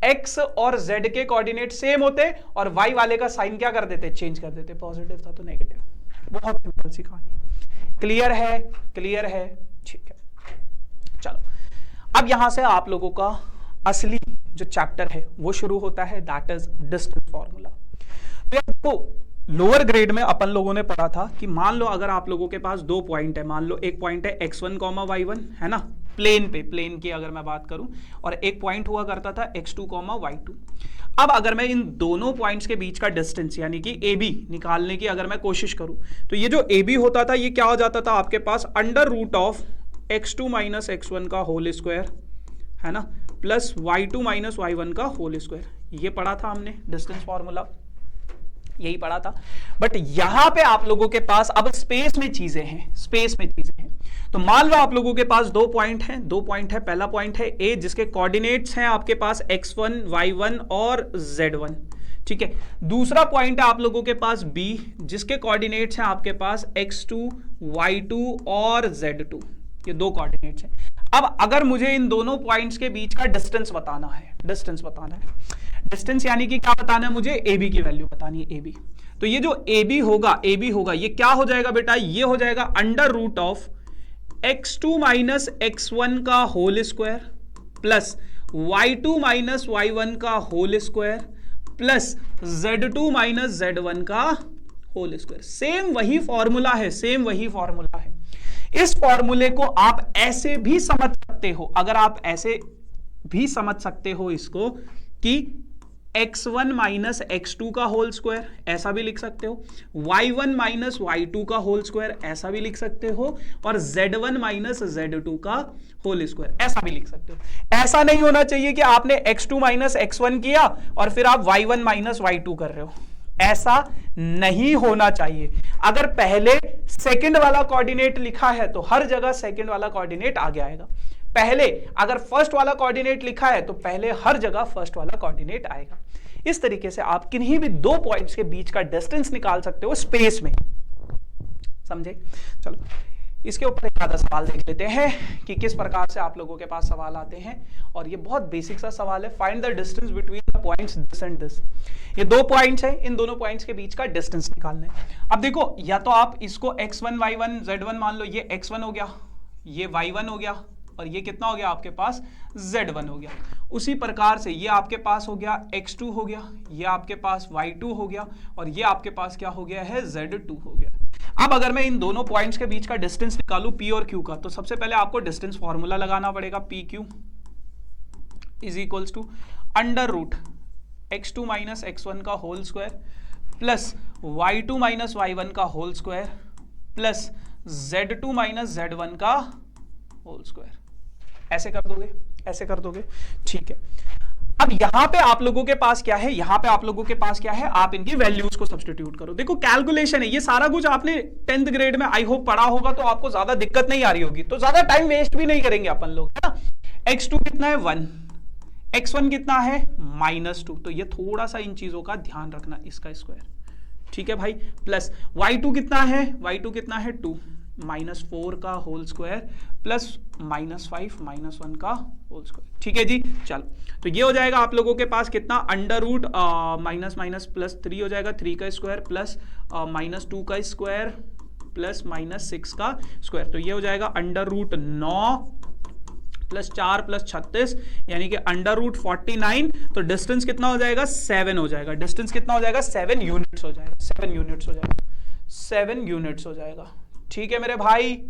x और z के कोऑर्डिनेट सेम होते और y वाले का साइन क्या कर देते, चेंज कर देते, पॉजिटिव था तो नेगेटिव। बहुत सिंपल सी कहानी। क्लियर है, ठीक है। चलो अब यहां से आप लोगों का असली जो चैप्टर है वो शुरू होता है, दैट इज डिस्टेंस फॉर्मूला। तो आपको लोअर ग्रेड में अपन लोगों ने पढ़ा था कि मान लो अगर आप लोगों के पास दो पॉइंट है, मान लो एक पॉइंट है x1, y1, है ना, प्लेन की अगर मैं बात करूं, और एक पॉइंट हुआ करता था x2, y2। अब अगर मैं इन दोनों पॉइंट्स के बीच का डिस्टेंस यानी कि AB निकालने की अगर मैं कोशिश करूं, तो ये जो AB होता था ये क्या हो जाता था आपके पास, under root of x2 minus x1 का होल स्क्वायर, है ना, प्लस y2 माइनस y1 का होल स्क्वायर। ये पढ़ा था हमने डिस्टेंस फॉर्मूला, यही पढ़ा था। बट यहां पे आप लोगों के पास अब स्पेस में चीजें हैं। तो मान लो आप लोगों के पास दो पॉइंट है। पहला पॉइंट है A, जिसके कोऑर्डिनेट्स हैं आपके पास x1, y1 और z1, ठीक है। दूसरा पॉइंट है आप लोगों के पास B, जिसके कोऑर्डिनेट्स हैं आपके पास x2, y2 और z2। ये दो कोऑर्डिनेट्स हैं। अब अगर मुझे इन दोनों पॉइंट्स के बीच का डिस्टेंस बताना है, डिस्टेंस यानी कि क्या बताना है मुझे, AB की वैल्यू बतानी है, AB। तो ये जो AB होगा ये क्या हो जाएगा बेटा, ये हो जाएगा under root of x2 minus x1 का whole square plus y2 minus y1 का whole square plus z2 minus z1 का होल स्क्वायर। सेम वही फॉर्मूला है। इस फॉर्मूले को आप ऐसे भी समझ सकते हो, अगर आप ऐसे भी समझ सकते हो इसको कि x1 माइनस x2 का होल स्क्वायर, ऐसा भी लिख सकते हो, y1 माइनस y2 का होल स्क्वायर, ऐसा भी लिख सकते हो, और z1 माइनस z2 का होल स्क्वायर, ऐसा भी लिख सकते हो। ऐसा नहीं होना चाहिए कि आपने x2 माइनस x1 किया और फिर आप y1 माइनस y2 कर रहे हो, ऐसा नहीं होना चाहिए। अगर पहले सेकंड वाला कोऑर्डिनेट लिखा है तो हर जगह सेकंड वाला कोऑर्डिनेट आगे आएगा। पहले अगर फर्स्ट वाला कोऑर्डिनेट लिखा है तो पहले हर जगह फर्स्ट वाला कोऑर्डिनेट आएगा। इस तरीके से आप किन्हीं भी दो पॉइंट्स के बीच का डिस्टेंस निकाल सकते हो स्पेस में, समझे। चलो इसके ऊपर एक आधा सवाल देख लेते हैं कि किस प्रकार से आप लोगों के पास सवाल आते हैं। और ये बहुत बेसिक सा सवाल है, find the distance between the points this and this. ये दो पॉइंट्स हैं, इन दोनों पॉइंट्स के बीच का डिस्टेंस निकालना है। अब देखो, या तो आप इसको x1 y1 z1 मान लो, ये x1 हो गया, ये y1 हो गया, और ये कितना हो गया आपके पास, z1 हो गया। उसी प्रकार से ये आपके पास हो गया x2 हो गया, ये आपके पास y2 हो गया, और ये आपके पास क्या हो गया है, z2 हो गया। अब अगर मैं इन दोनों पॉइंट्स के बीच का डिस्टेंस निकालूं p और q का, तो सबसे पहले आपको डिस्टेंस फॉर्मूला लगाना पड़ेगा, pq is equals to under root x2 minus x1 का whole square plus y2 minus y1 का whole square plus z2 minus z1 का होल स्क्वायर। ऐसे कर दोगे, ठीक है। अब यहां पे आप लोगों के पास क्या है, आप इनकी वैल्यूज को सब्स्टिट्यूट करो। देखो कैलकुलेशन है, ये सारा कुछ आपने 10th ग्रेड में आई होप पढ़ा होगा, तो आपको ज्यादा दिक्कत नहीं आ रही होगी, तो ज्यादा टाइम वेस्ट भी नहीं करेंगे अपन लोग, है ना। x2 कितना है 1, x1 कितना है -2, तो ये थोड़ा सा इन चीजों का ध्यान रखना, इसका स्क्वायर, ठीक है भाई, प्लस y2 कितना है 2, -4 का होल स्क्वायर प्लस -5 -1 का होल स्क्वायर, ठीक है जी। चलो तो ये हो जाएगा आप लोगों के पास कितना, अंडर रूट माइनस प्लस 3 हो जाएगा, 3 का स्क्वायर प्लस -2 का स्क्वायर प्लस माइनस 6 का स्क्वायर। तो ये हो जाएगा अंडर रूट 9 प्लस 4 प्लस 36 यानी कि अंडर रूट 49। तो डिस्टेंस कितना हो जाएगा 7 हो जाएगा। डिस्टेंस कितना हो जाएगा 7 यूनिट्स हो जाएगा। 7 यूनिट्स हो जाएगा। 7 यूनिट्स हो जाएगा। ठीक है मेरे भाई,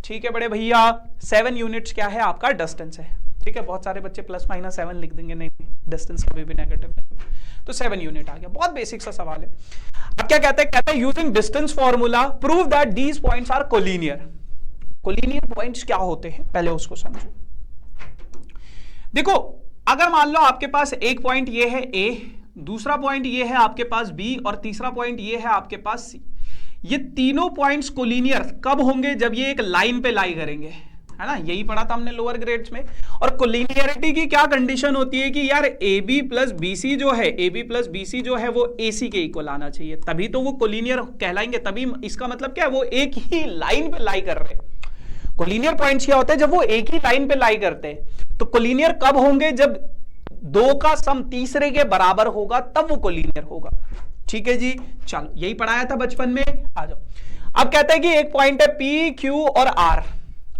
ठीक है बड़े भैया, 7 यूनिट्स क्या है आपका डिस्टेंस है। ठीक है, बहुत सारे बच्चे प्लस माइनस 7 लिख देंगे, नहीं डिस्टेंस कभी भी नेगेटिव नहीं। तो 7 यूनिट आ गया। बहुत बेसिक सा सवाल है। अब क्या कहते हैं, कहते हैं using distance formula prove that these points are collinear. Collinear points क्या होते हैं पहले उसको समझो। देखो अगर मान लो आपके पास एक पॉइंट ये है A, दूसरा पॉइंट ये है आपके पास B और तीसरा पॉइंट ये है आपके पास C। ये तीनों पॉइंट्स कोलिनियर कब होंगे, जब ये एक लाइन पे लाई करेंगे, है ना। यही पढ़ा था हमने लोअर ग्रेड्स में। और कोलिनियरिटी की क्या कंडीशन होती है कि यार AB प्लस BC जो है, AB प्लस BC जो है वो AC के इक्वल आना चाहिए, तभी तो वो कोलिनियर कहलाएंगे। तभी इसका मतलब क्या है, वो एक ही लाइन पे लाई कर रहे हैं। कोलिनियर पॉइंट्स क्या होते हैं, जब वो एक ही लाइन पे लाई करते हैं। तो कोलिनियर कब होंगे, जब दो का सम तीसरे के बराबर होगा तब वो कोलिनियर होगा। ठीक है जी, चलो यही पढ़ाया था बचपन में। आ जाओ, अब कहते हैं कि एक पॉइंट है P, Q और R,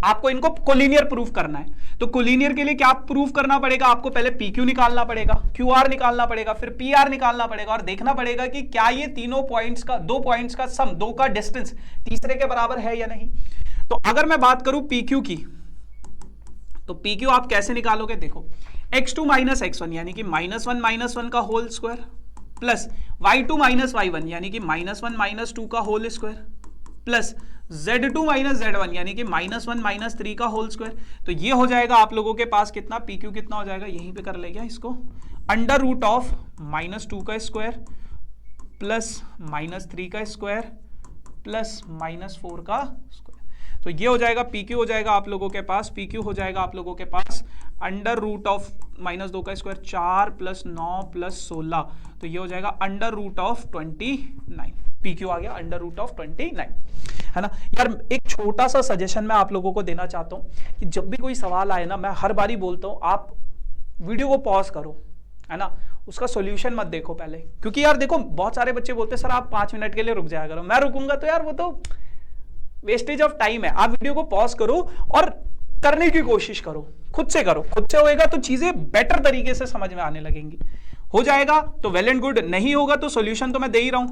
आपको इनको कोलिनियर प्रूफ करना है। तो कोलिनियर के लिए क्या प्रूफ करना पड़ेगा, आपको पहले PQ निकालना पड़ेगा, QR निकालना पड़ेगा, फिर PR निकालना पड़ेगा और देखना पड़ेगा कि क्या ये तीनों पॉइंट्स का, दो पॉइंट्स का सम, दो का डिस्टेंस तीसरे के बराबर है या नहीं। तो अगर मैं बात करूं PQ की, तो PQ आप कैसे निकालोगे, देखो x2 माइनस x1 यानी कि -1 का whole square plus y2 minus y1 यानी कि -1 -2 का whole square plus z2 minus z1 यानी कि -1 -3 का होल स्क्वायर। तो ये हो जाएगा आप लोगों के पास कितना, PQ कितना हो जाएगा, यहीं पे कर लेगा इसको, अंडर रूट ऑफ -2 का स्क्वायर प्लस -3 का स्क्वायर प्लस -4 का स्क्वायर। तो ये हो जाएगा PQ हो जाएगा आप लोगों के पास, PQ हो जाएगा आप लोगों के पास अंडर रूट ऑफ -2 का स्क्वायर 4 प्लस 9 प्लस 16। तो ये हो जाएगा अंडर रूट ऑफ 29। PQ आ गया अंडर रूट ऑफ 29, है ना। यार एक छोटा सा सजेशन मैं आप लोगों को देना चाहता हूं कि जब भी कोई सवाल आए ना, मैं हर बारी बोलता हूं आप वीडियो को पॉज करो, है ना, उसका सॉल्यूशन मत देखो पहले। क्योंकि यार देखो बहुत सारे बच्चे बोलते हैं सर आप 5 मिनट के लिए रुक जाया करो। मैं रुकूंगा तो यार वो तो वेस्टेज ऑफ टाइम है। आप वीडियो को पॉज करो और करने की कोशिश करो, खुद से करो। खुद से होएगा तो चीजें बेटर तरीके से समझ में आने लगेंगी। हो जाएगा तो वेल एंड गुड, नहीं होगा तो सॉल्यूशन तो मैं दे ही रहा हूं।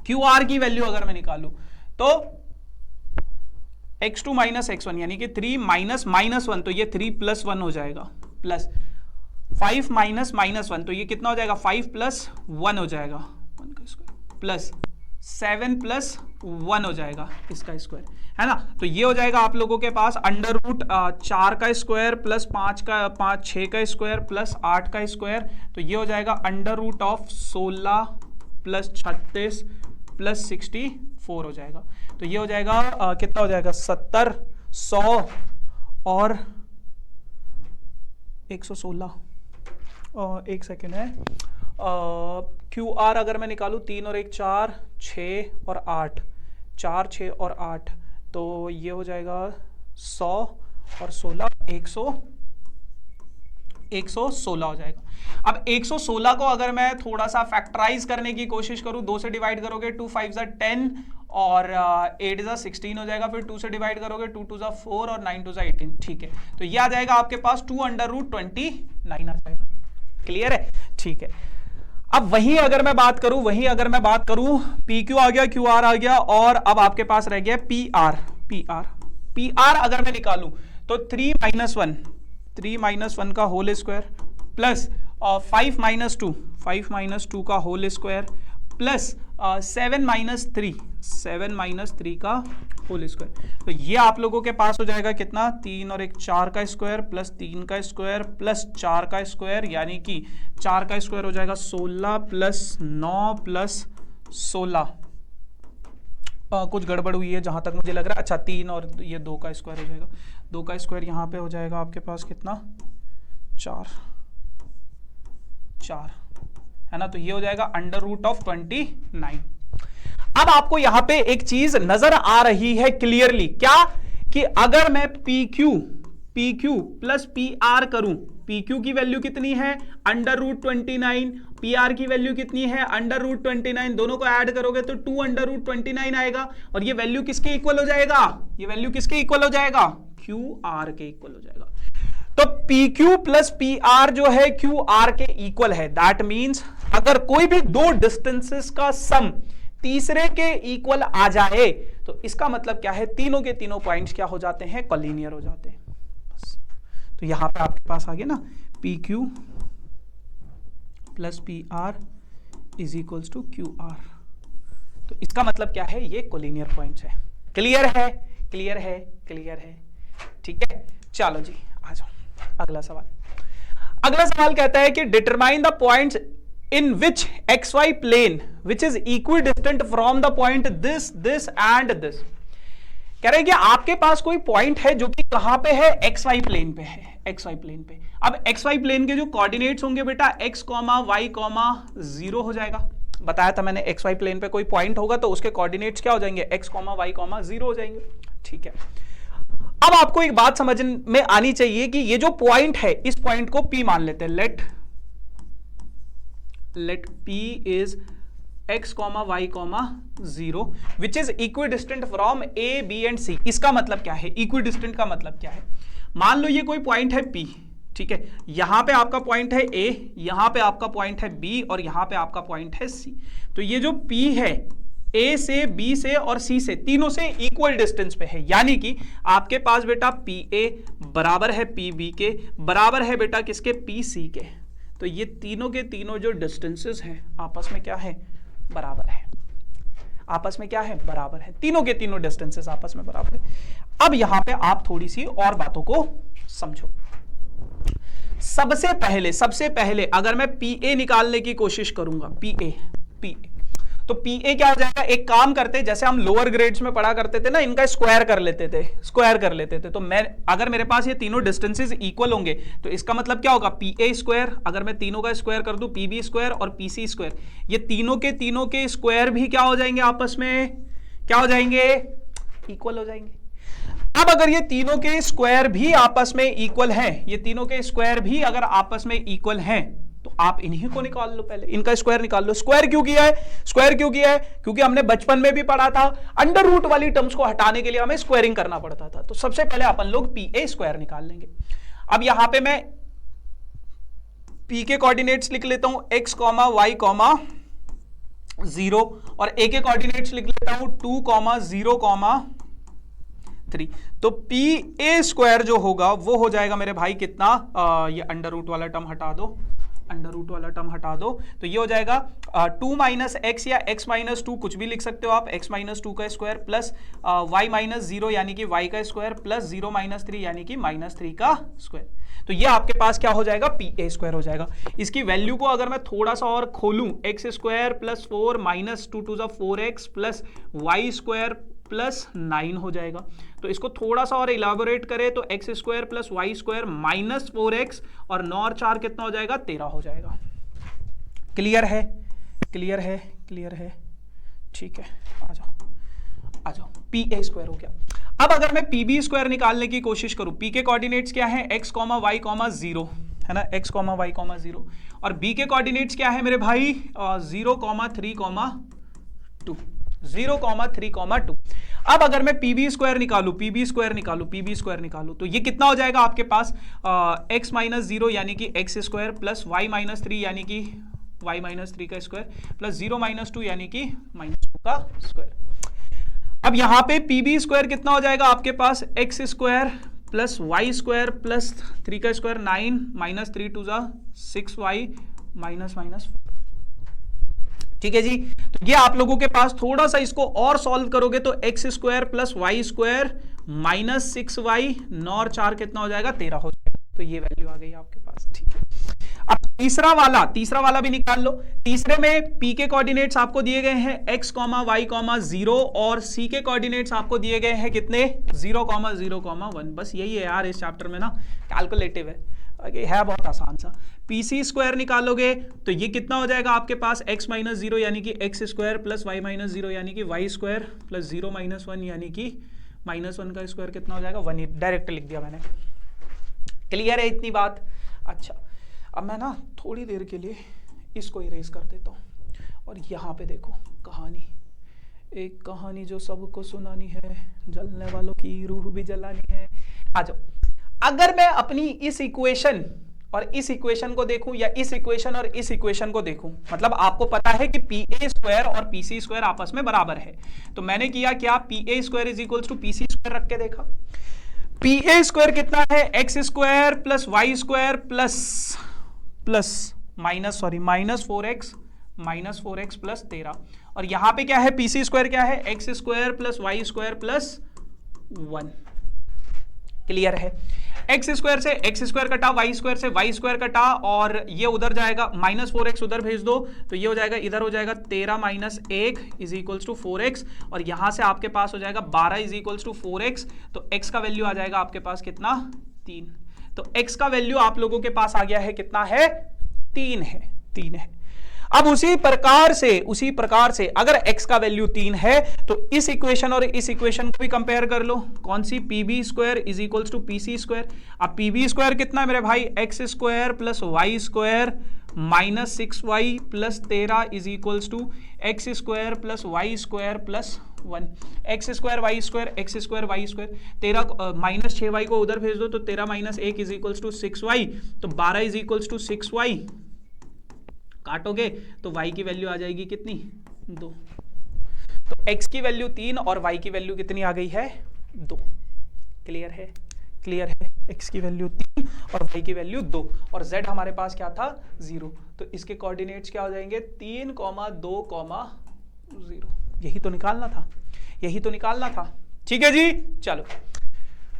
QR की वैल्यू अगर मैं निकालूं तो x2 माइनस x1 यानी कि 3 माइनस -1, तो ये 3 प्लस 1 हो जाएगा, प्लस 5 माइनस -1 तो ये कितना हो जाएगा, 5 प्लस 1 हो जाएगा, 1 का स्क्वायर प्लस 7 प्लस 1 हो जाएगा इसका स्क्वायर, है ना। तो ये हो जाएगा आप लोगों के पास अंडर रूट 4 का स्क्वायर प्लस 6 का स्क्वायर प्लस 8 का स्क्वायर। तो ये हो जाएगा under root of 16 plus 36 plus 64 हो जाएगा। तो ये हो जाएगा कितना हो जाएगा, 70, 100 और 116। एक सेकेंड है, QR अगर मैं निकालूं 3 और 1 4, 6 और 8, 4 6 और 8, तो ये हो जाएगा 100 और 16, 116 हो जाएगा। अब 116 को अगर मैं थोड़ा सा फैक्टराइज करने की कोशिश करूं, 2 से डिवाइड करोगे 2 5 10 और 8 16 हो जाएगा, फिर 2 से डिवाइड करोगे 2 2 4 और 9 2 18। ठीक है, तो ये आ जाएगा आपके पास 2 अंडर रूट 29 आ जाएगा। क्लियर है, ठीक है। अब वही अगर मैं बात करूं PQ आ गया, QR आ गया और अब आपके पास रह गया PR अगर मैं निकालूं तो 3 माइनस 1 का होल स्क्वायर प्लस 5 माइनस 2 का होल स्क्वायर प्लस 7 माइनस 3 का होल स्क्वायर। तो ये आप लोगों के पास हो जाएगा कितना, 3 और 1 4 का स्क्वायर प्लस 3 का स्क्वायर प्लस 4 का स्क्वायर यानी कि 4 का स्क्वायर हो जाएगा 16 प्लस 9 प्लस 16। कुछ गड़बड़ हुई है जहां तक मुझे लग रहा है। अच्छा 3 और ये 2 का स्क्वायर हो जाएगा, 2 का स्क्वायर यहाँ पे हो जाएगा आपके पास कितना, 4, है ना। तो ये हो जाएगा अंडर रूट ऑफ 29। अब आपको यहां पे एक चीज नजर आ रही है क्लियरली, क्या कि अगर मैं PQ प्लस PR करूं, PQ की वैल्यू कितनी है, अंडर रूट 29 पी आर की वैल्यू कितनी है √29, दोनों को ऐड करोगे तो 2√29 आएगा, और ये वैल्यू किसके इक्वल हो जाएगा, ये वैल्यू किसके इक्वल हो जाएगा, क्यू आर के इक्वल हो जाएगा। तो P Q plus P are जो है क्यू आर के इक्वल है। दैट मीन्स अगर कोई भी दो डिस्टेंसेस का सम तीसरे के इक्वल आ जाए तो इसका मतलब क्या है, तीनों के तीनों पॉइंट्स क्या हो जाते हैं, कॉलिनियर हो जाते हैं। बस। तो यहां पे आपके पास आ गया ना, P Q plus P R is equals to Q R. तो इसका मतलब क्या है, ये कोलिनियर पॉइंट्स है। क्लियर है, क्लियर है, क्लियर है, ठीक है। चलो जी आ जाओ अगला सवाल। अगला सवाल कहता है कि determine the points in which xy plane which is equidistant from the point this and this। कह रहे हैं कि आपके पास कोई पॉइंट है जो कि कहां पे है, xy प्लेन पे है, xy प्लेन पे। अब xy प्लेन के जो कोऑर्डिनेट्स होंगे बेटा x, y, 0 हो जाएगा। बताया था मैंने, xy प्लेन पे कोई पॉइंट होगा तो उसके कोऑर्डिनेट्स क्या हो जाएंगे, x, y, 0 हो जाएंगे। ठीक है, अब आपको एक बात समझ में आनी चाहिए कि ये जो पॉइंट है, इस पॉइंट को P मान लेते हैं। let P is x, y, 0 which is equidistant from A, B and C। इसका मतलब क्या है, इक्विडिस्टेंट का मतलब क्या है, मान लो ये कोई पॉइंट है P, ठीक है, यहां पे आपका पॉइंट है A, यहां पे आपका पॉइंट है B और यहां पे आपका पॉइंट है C। तो ये जो P है A से, B से और C से, तीनों से इक्वल डिस्टेंस पे है, यानी कि आपके पास बेटा PA बराबर है PB के, बराबर है बेटा किसके, PC के। तो ये तीनों के तीनों जो डिस्टेंसेस हैं आपस में क्या है, बराबर है। आपस में क्या है, बराबर है। तीनों के तीनों डिस्टेंसेस आपस में बराबर है। अब यहां पे आप थोड़ी सी और बातों को समझो। सबसे पहले अगर मैं PA निकालने की कोशिश करूंगा, PA तो PA क्या हो जाएगा, एक काम करते, जैसे हम लोअर ग्रेड्स में पढ़ा करते थे ना, इनका स्क्वायर कर लेते थे। तो मैं, अगर मेरे पास ये तीनों डिस्टेंसेस इक्वल होंगे तो इसका मतलब क्या होगा, PA स्क्वायर, अगर मैं तीनों का स्क्वायर कर दूं PB स्क्वायर और PC स्क्वायर, ये तीनों के स्क्वायर भी क्या हो जाएंगे, आपस में क्या हो जाएंगे, इक्वल हो जाएंगे। अब अगर ये तीनों के स्क्वायर भी आपस में इक्वल हैं, ये तीनों के स्क्वायर भी अगर आपस में इक्वल हैं, तो आप इन्हीं को निकाल लो, पहले इनका स्क्वायर निकाल लो। स्क्वायर क्यों किया है, क्योंकि हमने बचपन में भी पढ़ा था, अंडर रूट वाली टर्म्स को हटाने के लिए हमें स्क्वायरिंग करना पड़ता था। तो सबसे पहले अपन लोग PA स्क्वायर निकाल लेंगे। अब यहां पे मैं P के कोऑर्डिनेट्स लिख लेता हूं x, y, 0 और A के कोऑर्डिनेट्स लिख लेता हूं 2, 0, 3। तो PA स्क्वायर जो होगा वो हो जाएगा मेरे भाई कितना, ये अंडर रूट वाला टर्म हटा दो, तो ये हो जाएगा 2 माइनस एक्स या x माइनस 2, कुछ भी लिख सकते हो आप, x माइनस 2 का स्क्वायर प्लस y माइनस 0 यानी कि y का स्क्वायर प्लस 0 माइनस 3 यानी कि माइनस 3 का स्क्वायर। तो ये आपके पास क्या हो जाएगा, PA स्क्वायर हो जाएगा। इसकी वैल्यू को अगर मैं थोड़ा सा और खोलूं, x square plus 4 minus 2 two 4x plus y square plus 9 हो जाएगा। तो इसको थोड़ा सा और इलाबोरेट करें तो x square plus Y square minus 4x और 9 और 4 कितना हो जाएगा, 13 हो जाएगा। क्लियर है, क्लियर है, क्लियर है, ठीक है। आ जाओ PA स्क्वायर हो गया। अब अगर मैं PB स्क्वायर निकालने की कोशिश करूं, P के कोऑर्डिनेट्स क्या है, x, y, 0 है ना, x, y, 0 और B के कोऑर्डिनेट्स क्या है मेरे भाई, 0, 3, 2, 0, 3, 2। अब अगर मैं PB स्क्वायर निकालूं तो ये कितना हो जाएगा आपके पास, x माइनस 0 यानी कि x square plus y minus 3 यानी कि y माइनस 3 का स्क्वायर प्लस 0 माइनस 2 यानी कि माइनस 2 का स्क्वायर। अब यहां पे PB स्क्वायर कितना हो जाएगा आपके पास, x square plus y square plus 3 का square 9 minus 3 to 6y minus 4। ठीक है जी। तो ये आप लोगों के पास थोड़ा सा इसको और सॉल्व करोगे तो x square plus Y square minus 6y 9 और 4 कितना हो जाएगा, 13 हो जाएगा। तो ये वैल्यू आ गई आपके पास। ठीक है, अब तीसरा वाला भी निकाल लो। तीसरे में P के कोऑर्डिनेट्स आपको दिए गए हैं x, y, 0 और C के कोऑर्डिनेट्स आपको दिए गए हैं कितने, 0, 0, 1। बस यही है यार, इस चैप्टर में ना कैलकुलेटिव है बहुत आसान सा। PC स्क्वायर निकालोगे तो ये कितना हो जाएगा आपके पास, x माइनस 0 यानी कि x square plus y minus 0 यानी कि y स्क्वायर प्लस 0 माइनस 1 यानी कि माइनस 1 का स्क्वायर कितना हो जाएगा, 1। डायरेक्ट लिख दिया मैंने। क्लियर है इतनी बात। अच्छा, अब मैं ना थोड़ी देर के लिए इसको इरेज कर देता हूं। और यहां पे देखो कहानी, एक कहानी जो सबको सुनानी है, जलने वालों की रूह भी जलानी है। आ जाओ, अगर मैं अपनी इस इक्वेशन और इस इक्वेशन को देखूं या इस इक्वेशन और इस इक्वेशन को देखूं, मतलब आपको पता है कि पी ए स्क्वायर और पी सी स्क्वायर आपस में बराबर है, तो मैंने किया क्या, P A square is equals to P C square रख के देखा। पी ए स्क्वायर कितना है, X square plus Y square plus minus 4x plus 13, और यहां पे क्या है, पी सी स्क्वायर क्या है, X square plus Y square plus 1। Clear है, एक्स स्क्वायर से एक्स स्क्वायर कटा, वाई स्क्वायर से वाई स्क्वायर कटा, और ये उधर जाएगा, माइनस 4x उधर भेज दो तो ये हो जाएगा, इधर हो जाएगा 13 minus 1 is equals to 4x, और यहां से आपके पास हो जाएगा 12 इज इक्वल्स टू 4x, तो x का वैल्यू आ जाएगा आपके पास कितना, 3। तो x का वैल्यू आप लोगों के पास आ गया है, कितना है, 3 है। अब उसी प्रकार से अगर x का वैल्यू 3 है तो इस इक्वेशन और इस इक्वेशन को भी कंपेयर कर लो, कौन सी, P B square is equals to P C square. अब पी बी स्क्वायर कितना है मेरे भाई, x square plus Y square minus 6y plus 13 is equals to x square plus Y square plus 1। X square Y square, x square Y square, 13 minus 6y को उधर भेज दो तो 13 minus 1 is equals to 6y, तो 12 is equals to 6y, काटोगे तो y की value आ जाएगी कितनी, 2। तो x की वैल्यू 3 और y की वैल्यू कितनी आ गई है, 2। क्लियर है, x की वैल्यू 3 और y की वैल्यू 2, और z हमारे पास क्या था, 0, तो इसके कोऑर्डिनेट्स क्या हो जाएंगे, 3, 2, 0। यही तो निकालना था, ठीक है जी। चलो,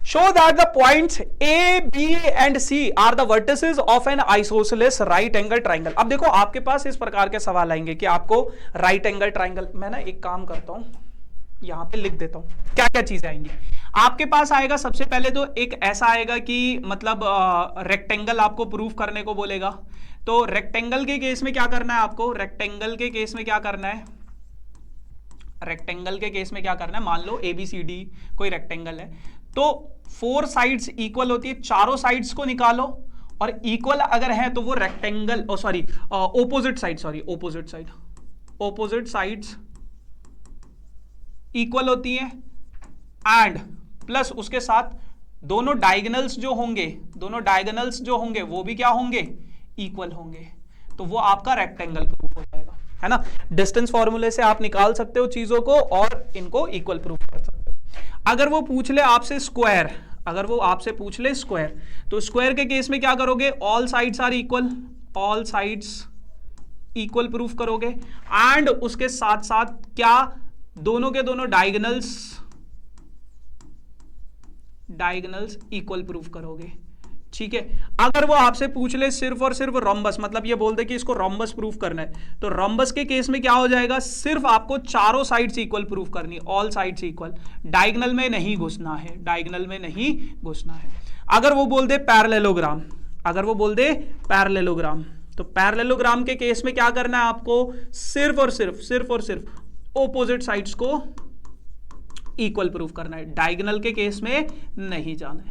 show that the points A, B and C are the vertices of an isosceles right angle triangle। अब देखो आपके पास इस प्रकार के सवाल आएंगे कि आपको राइट एंगल ट्राइंगल, मैं ना एक काम करता हूं, यहां पे लिख देता हूं क्या क्या चीजें आएंगी आपके पास। आएगा सबसे पहले तो एक ऐसा आएगा कि मतलब रेक्टेंगल आपको प्रूफ करने को बोलेगा, तो रेक्टेंगल के केस में क्या करना है आपको, रेक्टेंगल के केस में क्या करना है, मान लो ABCD कोई रेक्टेंगल है, तो 4 साइड्स इक्वल होती है, चारों साइड्स को निकालो, और इक्वल अगर है तो वो रेक्टेंगल, ऑपोजिट साइड्स इक्वल होती हैं, एंड प्लस उसके साथ दोनों डायगोनल्स जो होंगे वो भी क्या होंगे, इक्वल होंगे, तो वो आपका रेक्टेंगल प्रूफ हो जाएगा, है ना। डिस्टेंस फॉर्मूले से आप निकाल सकते हो चीजों को और इनको इक्वल प्रूफ कर सकते हो। अगर वो पूछ ले आपसे स्क्वायर, तो स्क्वायर के केस में क्या करोगे, all sides are equal proof करोगे, एंड उसके साथ साथ क्या, दोनों के दोनों डायगोनल्स इक्वल प्रूफ करोगे, ठीक है। अगर वो आपसे पूछ ले सिर्फ और सिर्फ रोम्बस, मतलब ये बोल दे कि इसको रोम्बस प्रूफ करना है, तो रोम्बस के केस में क्या हो जाएगा, सिर्फ आपको चारों साइड्स इक्वल प्रूफ करनी है, ऑल साइड्स इक्वल, डायगोनल में नहीं घुसना है, अगर वो बोल दे पैरेललोग्राम, तो पैरेललोग्राम के केस में क्या करना है आपको, सिर्फ और सिर्फ ऑपोजिट साइड्स को इक्वल प्रूफ करना है, डायगोनल के केस में नहीं जाना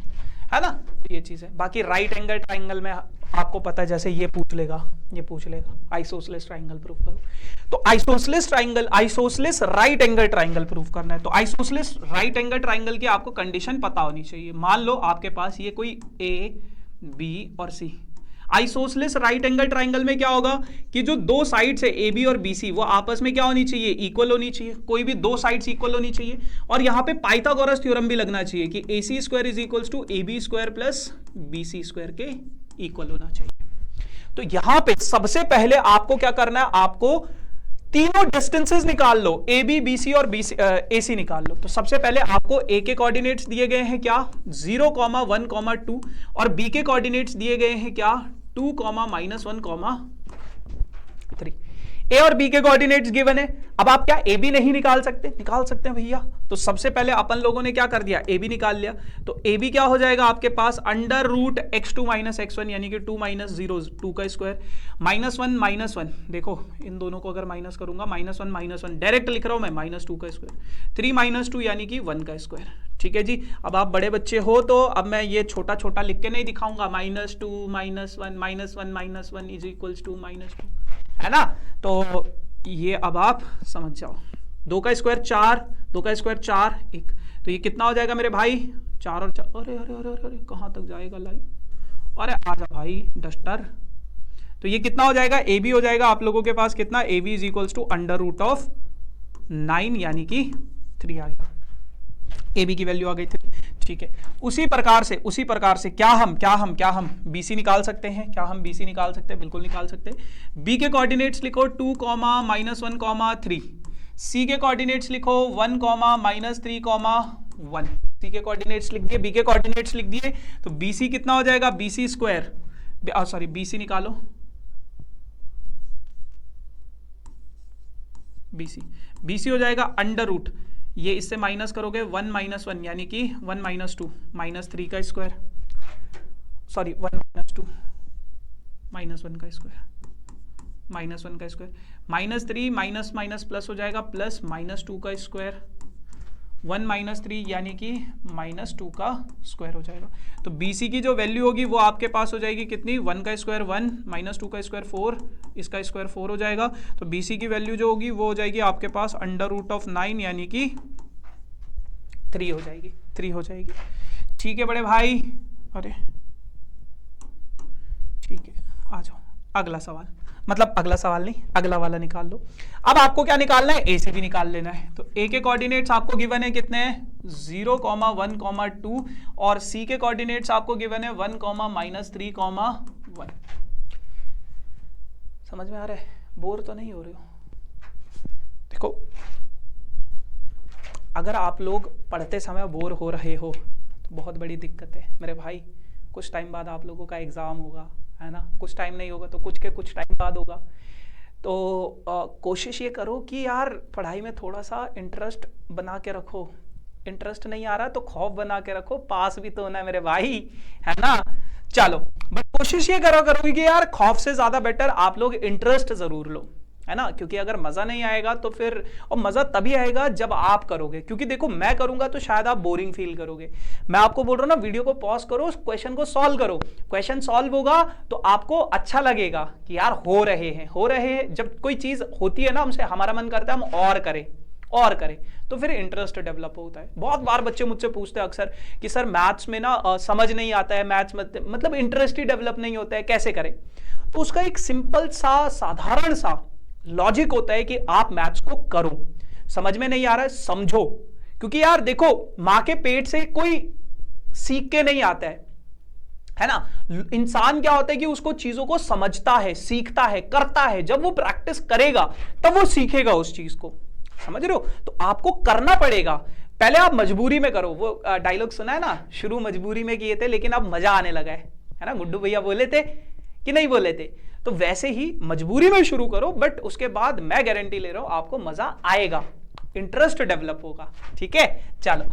है ना। ये चीज है। बाकी राइट एंगल ट्राइंगल में आपको पता है, जैसे ये पूछ लेगा आइसोसेलेस ट्राइंगल प्रूफ करो, तो isosceles right angle triangle proof करना है, तो आइसोसेलेस राइट एंगल ट्राइंगल की आपको कंडीशन पता होनी चाहिए। मान लो आपके पास ये कोई A, B और C, isosceles right angle triangle में क्या होगा कि जो दो साइड्स है AB और BC वो आपस में क्या होनी चाहिए, इक्वल होनी चाहिए, कोई भी दो साइड्स इक्वल होनी चाहिए, और यहां पे पाइथागोरस थ्योरम भी लगना चाहिए कि AC square is equals to AB square plus BC square के इक्वल होना चाहिए। तो यहां पे सबसे पहले आपको क्या करना है, आपको तीनों डिस्टेंसेस निकाल लो, AB, BC और AC निकाल लो। तो सबसे पहले आपको A के कोऑर्डिनेट्स दिए गए हैं क्या, 0, 1, 2, और B के कोऑर्डिनेट्स दिए गए हैं क्या, 2, -1, 3। A और B के कोऑर्डिनेट्स गिवन है। अब आप क्या AB नहीं निकाल सकते हैं भैया। तो सबसे पहले अपन लोगों ने क्या कर दिया, AB निकाल लिया। तो AB क्या हो जाएगा आपके पास, √(x2 - x1) यानी कि 2 - 0 2 का स्क्वायर, -1 देखो इन दोनों को अगर माइनस करूंगा, -1 डायरेक्ट लिख रहा हूं मैं, -2 का स्क्वायर, 3 - 2 यानी कि 1 का स्क्वायर। ठीक है जी। अब आप बड़े बच्चे हो तो अब मैं ये छोटा छोटा लिख के नहीं दिखाऊंगा, -2 -1 -1 -1 इज इक्वल्स टू -2, है ना। तो ये अब आप समझ जाओ, 2 का स्क्वायर 4, 2 का स्क्वायर 4 1, तो ये कितना हो जाएगा मेरे भाई 4 और 4, अरे अरे अरे अरे कहाँ तक जाएगा लाइन, अरे आजा भाई डस्टर। तो ये कितना हो जाएगा, ए बी हो जाएगा आप लोगों के पास कितना, A B is equals to under root of 9 यानी कि 3 आ गया, ए बी की वैल्यू आ गई 3। ठीक है, उसी प्रकार से क्या हम BC निकाल सकते हैं, क्या हम BC निकाल सकते हैं, बिल्कुल निकाल सकते हैं। B के कोऑर्डिनेट्स लिखो 2, -1, 3। C के कोऑर्डिनेट्स लिखो 1, -3, 1। C के कोऑर्डिनेट्स लिख दिए, B के कोऑर्डिनेट्स लिख दिए, तो BC कितना हो जाएगा, BC स्क्वायर, सॉरी BC निकालो, BC हो जाएगा अंडर रूट, ये इससे माइनस करोगे 1 - 1 यानी कि 1 - 2 -3 का स्क्वायर, सॉरी 1 - 2 -1 का स्क्वायर, -1 का स्क्वायर, -3 माइनस माइनस प्लस हो जाएगा, प्लस -2 का स्क्वायर, 1 - 3 यानी कि -2 का स्क्वायर हो जाएगा। तो BC की जो वैल्यू होगी वो आपके पास हो जाएगी कितनी, 1 का स्क्वायर 1, -2 का स्क्वायर 4, इसका स्क्वायर 4 हो जाएगा। तो BC की वैल्यू जो होगी वो हो जाएगी आपके पास अंडर रूट ऑफ 9 यानी कि 3 हो जाएगी, 3 हो जाएगी। ठीक है बड़े भाई, अरे ठीक है आ जाओ अगला सवाल, मतलब अगला सवाल नहीं, अगला वाला निकाल लो। अब आपको क्या निकालना है, ए से भी निकाल लेना है। तो ए के कोऑर्डिनेट्स आपको गिवन है कितने हैं, 0, 1, 2, और सी के कोऑर्डिनेट्स आपको गिवन है 1, -3, 1। समझ में आ रहा है, बोर तो नहीं हो रहे हो। देखो अगर आप लोग पढ़ते समय बोर हो रहे हो तो बहुत बड़ी दिक्कत है मेरे भाई। कुछ टाइम बाद आप लोगों का एग्जाम होगा, है ना, कुछ टाइम नहीं होगा तो कुछ टाइम बाद होगा। तो कोशिश ये करो कि यार पढ़ाई में थोड़ा सा इंटरेस्ट बना के रखो। इंटरेस्ट नहीं आ रहा तो खौफ बना के रखो, पास भी तो होना है मेरे भाई, है ना। चलो बट कोशिश ये करो कि यार खौफ से ज्यादा बेटर आप लोग इंटरेस्ट जरूर लो, है ना, क्योंकि अगर मजा नहीं आएगा तो फिर, और मजा तभी आएगा जब आप करोगे, क्योंकि देखो मैं करूंगा तो शायद आप बोरिंग फील करोगे। मैं आपको बोल रहा हूं ना, वीडियो को पॉज करो, क्वेश्चन को सॉल्व करो, क्वेश्चन सॉल्व होगा तो आपको अच्छा लगेगा कि यार हो रहे हैं। जब कोई चीज होती है ना हमसे, हमारा मन करता है हम और करें, तो फिर इंटरेस्ट डेवलप होता है। बहुत बार बच्चे मुझसे पूछते हैं अक्सर कि सर मैथ्स में ना समझ नहीं आता है, मैथ्स मतलब इंटरेस्ट ही डेवलप नहीं होता है, कैसे करें। तो उसका एक सिंपल सा साधारण सा लॉजिक होता है कि आप मैथ्स को करो। समझ में नहीं आ रहा है, समझो, क्योंकि यार देखो मां के पेट से कोई सीख के नहीं आता है ना। इंसान क्या होता है कि उसको चीजों को समझता है, सीखता है, करता है। जब वो प्रैक्टिस करेगा तब वो सीखेगा उस चीज को, समझ रहे हो। तो आपको करना पड़ेगा, पहले आप मजबूरी में करो। वो डायलॉग सुना है ना, शुरू मजबूरी में किए थे लेकिन अब मजा आने लगा है ना। गुड्डू भैया बोले थे कि नहीं बोले थे। तो वैसे ही मजबूरी में शुरू करो, बट उसके बाद मैं गारंटी ले रहा हूं आपको मजा आएगा, इंटरेस्ट डेवलप होगा। ठीक है, चलो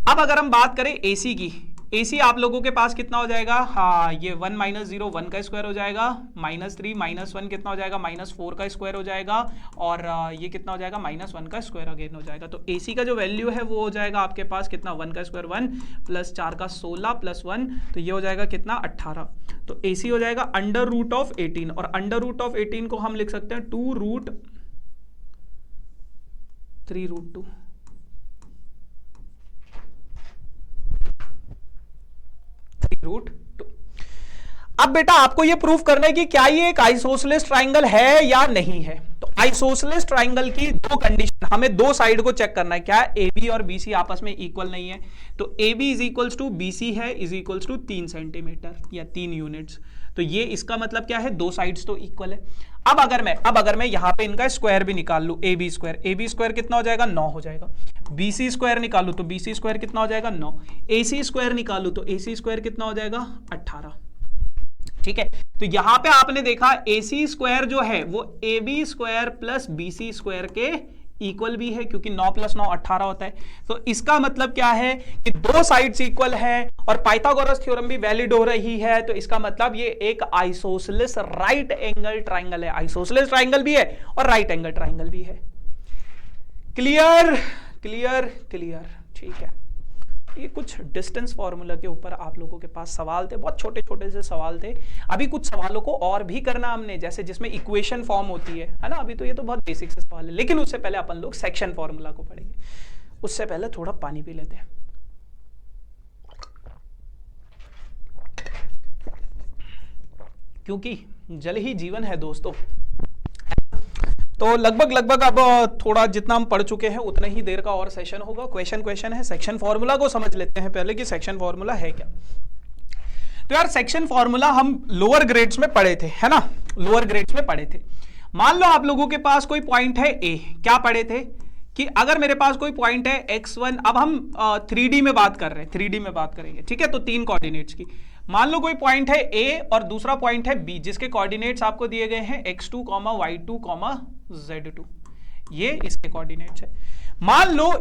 अब अगर हम बात करें एसी की, एसी आप लोगों के पास कितना हो जाएगा, हाँ ये 1 - 0 1 का स्क्वायर हो जाएगा, -3 -1 कितना हो जाएगा, -4 का स्क्वायर हो जाएगा, और ये कितना हो जाएगा, -1 का स्क्वायर अगेन हो जाएगा। तो एसी का जो वैल्यू है वो हो जाएगा आपके पास कितना, 1 का स्क्वायर 1 + 4 का 16 + 1, तो ये हो जाएगा कितना 18। तो एसी हो जाएगा अंडर रूट ऑफ 18, और अंडर रूट ऑफ 18 को हम लिख सकते हैं 2√3√2। अब बेटा आपको ये प्रूफ करना है कि क्या ये एक आइसोसेलेस ट्राइंगल है या नहीं है। तो आइसोसेलेस ट्राइंगल की दो कंडीशन, हमें दो साइड को चेक करना है, क्या ए बी और बी सी आपस में इक्वल नहीं है। तो A B is equals to B C है, इज इक्वल्स टू 3 सेंटीमीटर या 3 यूनिट्स। तो ये इसका मतलब क्या है, दो साइड्स तो इक्वल है। अब अगर मैं यहां पे इनका स्क्वायर भी निकाल लू, ए बी स्क्वायर कितना हो जाएगा, 9 हो जाएगा। बी सी स्क्वायर निकालू तो बी सी स्क्वायर कितना हो जाएगा, 9। ए सी स्क्वायर निकालू तो ए सी स्क्वायर कितना हो जाएगा, 18। ठीक है, तो यहां पे आपने देखा ए सी स्क्वायर जो है वो A B square plus B C square के इक्वल भी है, क्योंकि 9 + 9 18 होता है। तो इसका मतलब क्या है कि दो साइड्स इक्वल है और पाइथागोरस थ्योरम भी वैलिड हो रही है। तो इसका मतलब ये एक आइसोसेलेस राइट एंगल ट्राइंगल है। आइसोसेलेस ट्राइंगल भी है और राइट एंगल ट्राइंगल भी है। क्लियर क्लियर क्लियर, ठीक है। ये कुछ डिस्टेंस फॉर्मूला के ऊपर आप लोगों के पास सवाल थे, बहुत छोटे छोटे से सवाल थे। अभी कुछ सवालों को और भी करना हमने, जैसे जिसमें इक्वेशन फॉर्म होती है ना। अभी तो ये तो बहुत बेसिक से सवाल है, लेकिन उससे पहले अपन लोग सेक्शन फॉर्मूला को पढ़ेंगे। उससे पहले थोड़ा पानी पी लेते हैं। क्योंकि जल ही जीवन है दोस्तों। तो लगभग अब थोड़ा जितना हम पढ़ चुके हैं उतना ही देर का और सेशन होगा। क्वेश्चन है। सेक्शन फॉर्मूला को समझ लेते हैं पहले कि सेक्शन फॉर्मूला है क्या। तो यार सेक्शन फॉर्मूला हम लोअर ग्रेड्स में पढ़े थे, है ना, लोअर ग्रेड्स में पढ़े थे। मान लो आप लोगों के पास कोई पॉइंट है ए, क्या पढ़े थे कि अगर मेरे पास कोई पॉइंट है x1, अब हम 3D में बात कर रहे हैं, 3D में बात करेंगे, ठीक है। तो 3 कोऑर्डिनेट्स की, मान लो कोई पॉइंट है A और दूसरा पॉइंट है B, जिसके कोऑर्डिनेट्स आपको दिए गए हैं x2, y2, z2, ये इसके कोऑर्डिनेट्स है। मान लो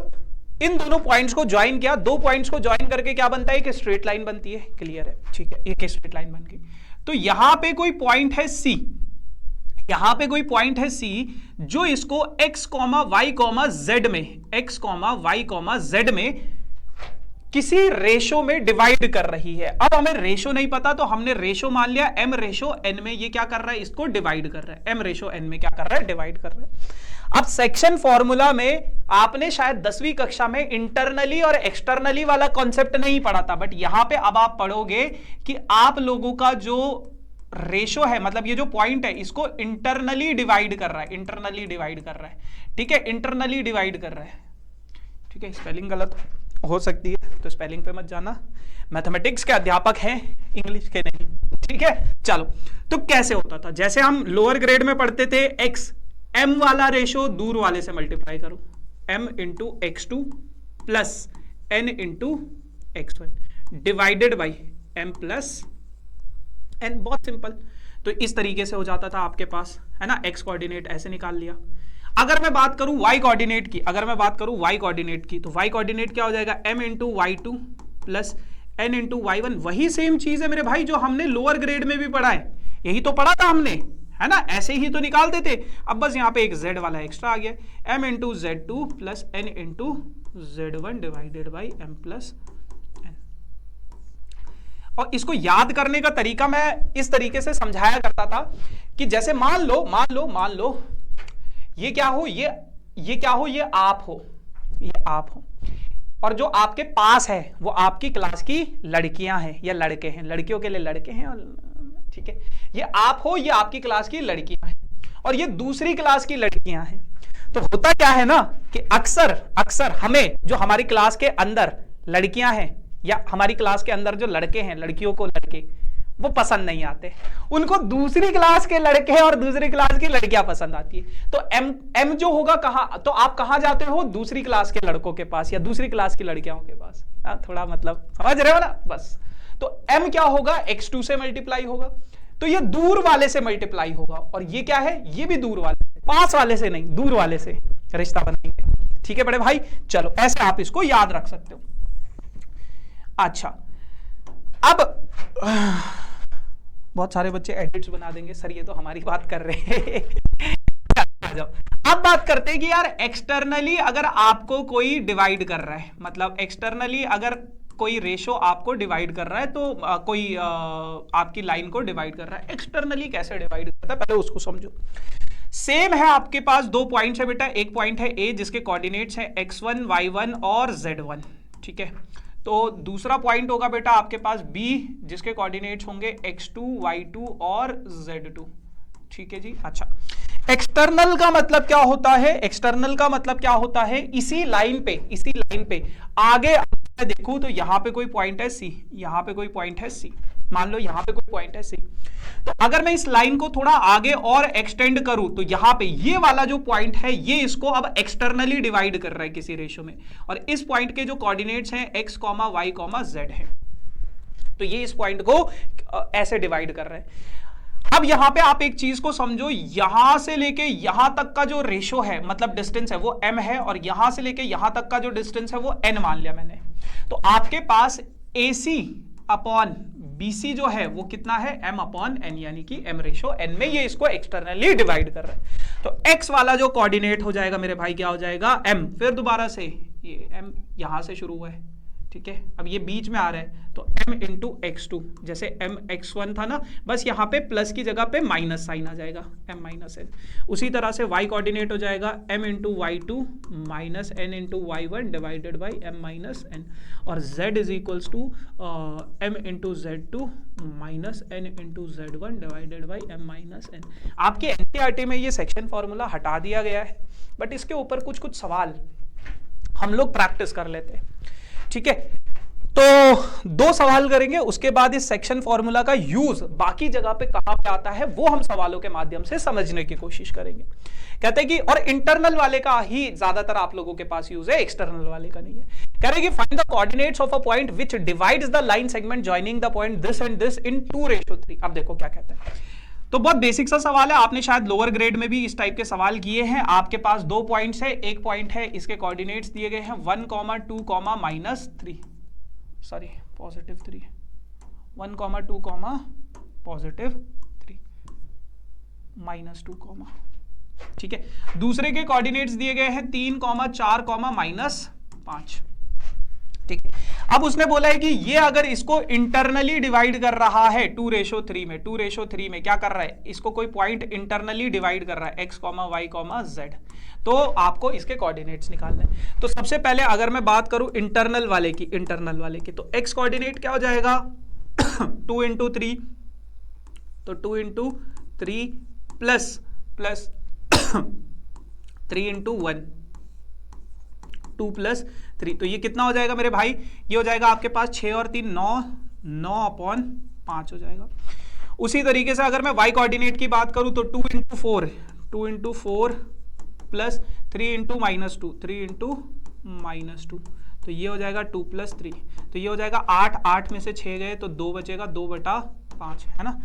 इन दोनों पॉइंट्स को ज्वाइन किया, 2 पॉइंट्स को ज्वाइन करके क्या बनता है कि स्ट्रेट लाइन बनती है। क्लियर है, ठीक है, एक स्ट्रेट लाइन बन गई। तो यहां पे कोई पॉइंट है C, यहां पे कोई पॉइंट है C जो इसको x, y, z में, x, y, z में किसी रेशो में डिवाइड कर रही है। अब हमें रेशो नहीं पता तो हमने रेशो मान लिया m रेशो n में, ये क्या कर रहा है, इसको डिवाइड कर रहा है। m रेशो n में क्या कर रहा है, डिवाइड कर रहा है। अब सेक्शन फॉर्मूला में आपने शायद 10वीं कक्षा में इंटरनली और एक्सटर्नली वाला कॉन्सेप्ट नहीं पढ़ा था, बट यहां पे अब आप पढ़ोगे कि आप लोगों का जो रेशो है, मतलब ये जो पॉइंट है, इसको इंटरनली डिवाइड कर रहा है, इंटरनली डिवाइड कर रहा है, ठीक है, इंटरनली डिवाइड कर रहा है, ठीक है। स्पेलिंग गलत हो सकती है तो स्पेलिंग पे मत जाना, मैथमेटिक्स के अध्यापक हैं, इंग्लिश के नहीं, ठीक है। चलो, तो कैसे होता था, जैसे हम लोअर ग्रेड में पढ़ते थे, x m वाला रेशो दूर वाले से मल्टीप्लाई करो, m into x2 plus n into x1 divided by m plus n। बहुत सिंपल। तो इस तरीके से हो जाता था आपके पास, है ना, x कोऑर्डिनेट ऐसे निकाल लिया। अगर मैं बात करूं y कोऑर्डिनेट की, अगर मैं बात करूं y कोऑर्डिनेट की, तो y कोऑर्डिनेट क्या हो जाएगा, m into y2 plus n into y1। वही सेम चीज है मेरे भाई जो हमने लोअर ग्रेड में भी पढ़ा है, यही तो पढ़ा था हमने, है ना, ऐसे ही तो निकालते थे। अब बस यहाँ पे एक z वाला एक्स्ट्रा आ गया, m into z2 plus n into z1 divided by m plus n। और इसको याद करने का तरीका मैं इस तरीके से समझाया करता था कि जैसे मान लो ये क्या हो, ये क्या हो, ये आप हो, ये आप हो, और जो आपके पास है वो आपकी क्लास की लड़कियां हैं या लड़के हैं, लड़कियों के लिए लड़के हैं, और ठीक है, ये आप हो, ये आपकी क्लास की लड़कियां हैं, और ये दूसरी क्लास की लड़कियां हैं। तो होता क्या है ना कि अक्सर हमें जो हमारी क्लास के अंदर लड़कियां हैं या हमारी क्लास के अंदर जो लड़के हैं, लड़कियों को लड़के वो पसंद नहीं आते, उनको दूसरी क्लास के लड़के और दूसरी क्लास की लड़कियां पसंद आती है। तो m जो होगा कहां, तो आप कहां जाते हो, दूसरी क्लास के लड़कों के पास या दूसरी क्लास की लड़कियों के पास। थोड़ा मतलब समझ रहे हो ना, बस। तो m क्या होगा, x2 से मल्टीप्लाई होगा, तो ये दूर वाले से मल्टीप्लाई होगा, और ये क्या है, ये भी दूर वाले, पास वाले से नहीं, दूर वाले से रिश्ता बनाएंगे, ठीक है बड़े भाई। चलो, ऐसे आप इसको याद रख सकते हो। अच्छा, अब बहुत सारे बच्चे एडिट्स बना देंगे, सर ये तो हमारी बात कर रहे हैं। अब बात करते हैं कि यार एक्सटर्नली अगर आपको कोई डिवाइड कर रहा है, मतलब एक्सटर्नली अगर कोई रेशो आपको डिवाइड कर रहा है, तो कोई आपकी लाइन को डिवाइड कर रहा है, एक्सटर्नली कैसे डिवाइड करता है पहले उसको समझो। सेम है, आपके पास 2 पॉइंट्स है बेटा, एक पॉइंट है A जिसके कोऑर्डिनेट्स है x1, y1 और z1, ठीक है। तो दूसरा पॉइंट होगा बेटा आपके पास B जिसके कोऑर्डिनेट्स होंगे x2, y2 और z2, ठीक है जी। अच्छा, एक्सटर्नल का मतलब क्या होता है, एक्सटर्नल का मतलब क्या होता है, इसी लाइन पे आगे देखूं तो यहां पे कोई पॉइंट है C, यहां पे कोई पॉइंट है C, मान लो यहां पे कोई पॉइंट है C, तो अगर मैं इस लाइन को थोड़ा आगे और एक्सटेंड करूं तो यहां पे ये वाला जो पॉइंट है ये इसको अब एक्सटर्नली डिवाइड कर रहा है किसी रेशो में, और इस पॉइंट के जो कोऑर्डिनेट्स हैं x, y, z है, तो ये इस पॉइंट को ऐसे डिवाइड कर रहा है। अब यहां पे आप एक चीज को समझो, यहां से लेके यहां तक का जो रेशो है, मतलब डिस्टेंस है, वो m है, और यहां से लेके यहां तक का जो डिस्टेंस है वो n मान लिया मैंने। तो आपके पास AC अपॉन BC जो है वो कितना है, m अपॉन n, यानी कि m रेशो n में ये इसको एक्सटर्नली डिवाइड कर रहा है। तो x वाला जो कोऑर्डिनेट हो जाएगा मेरे भाई क्या हो जाएगा, m, फिर दोबारा से ये m यहां से शुरू हुआ है, ठीक है, अब ये बीच में आ रहा है तो m इंटू x2, जैसे m x1 था ना, बस यहाँ पे प्लस की जगह पे माइनस साइन आ जाएगा, m माइनस n। उसी तरह से y कोऑर्डिनेट हो जाएगा m into y2 minus n into y1 divided by m minus n, और z is equals to m into z2 minus n into z1 divided by m minus n। आपके NCERT में ये section formula हटा दिया गया है, but इसके ऊपर कुछ कुछ सवाल हम लोग प्रैक्टिस कर लेते हैं, ठीक है। तो 2 सवाल करेंगे, उसके बाद इस सेक्शन फॉर्मूला का यूज बाकी जगह पे कहां पे आता है वो हम सवालों के माध्यम से समझने की कोशिश करेंगे। कहते हैं कि और इंटरनल वाले का ही ज्यादातर आप लोगों के पास यूज है, एक्सटर्नल वाले का नहीं है। कह रहे हैं कि find the coordinates of a point which divides the line segment joining the point this and this in 2:3। अब देखो क्या कहते हैं, तो बहुत बेसिक सा सवाल है, आपने शायद लोअर ग्रेड में भी इस टाइप के सवाल किए हैं। आपके पास 2 पॉइंट्स है, एक पॉइंट है, इसके कोऑर्डिनेट्स दिए गए हैं 1, 2, -3, सॉरी +3, 1, 2, +3, -2, ठीक है। दूसरे के कोऑर्डिनेट्स दिए गए हैं 3, 4, -5, ठीक है। अब उसने बोला है कि ये अगर इसको इंटरनली डिवाइड कर रहा है 2:3 में, 2:3 में क्या कर रहा है, इसको कोई पॉइंट इंटरनली डिवाइड कर रहा है x, y, z, तो आपको इसके कोऑर्डिनेट्स निकालने हैं। तो सबसे पहले अगर मैं बात करूं इंटरनल वाले की, तो x कोऑर्डिनेट क्या हो जाएगा 2 × 3, तो 2 × 3 प्लस 3 × 1, 2 + 3, तो ये कितना हो जाएगा मेरे भाई, ये हो जाएगा आपके पास 6 और 3 9/5 हो जाएगा। उसी तरीके से अगर मैं y कोऑर्डिनेट की बात करूं तो 2 × 4 प्लस 3 × -2, 3 × -2, तो ये हो जाएगा 2 + 3, तो ये हो जाएगा 8 में से 6 गए तो 2 बचेगा, 2/5 है ना,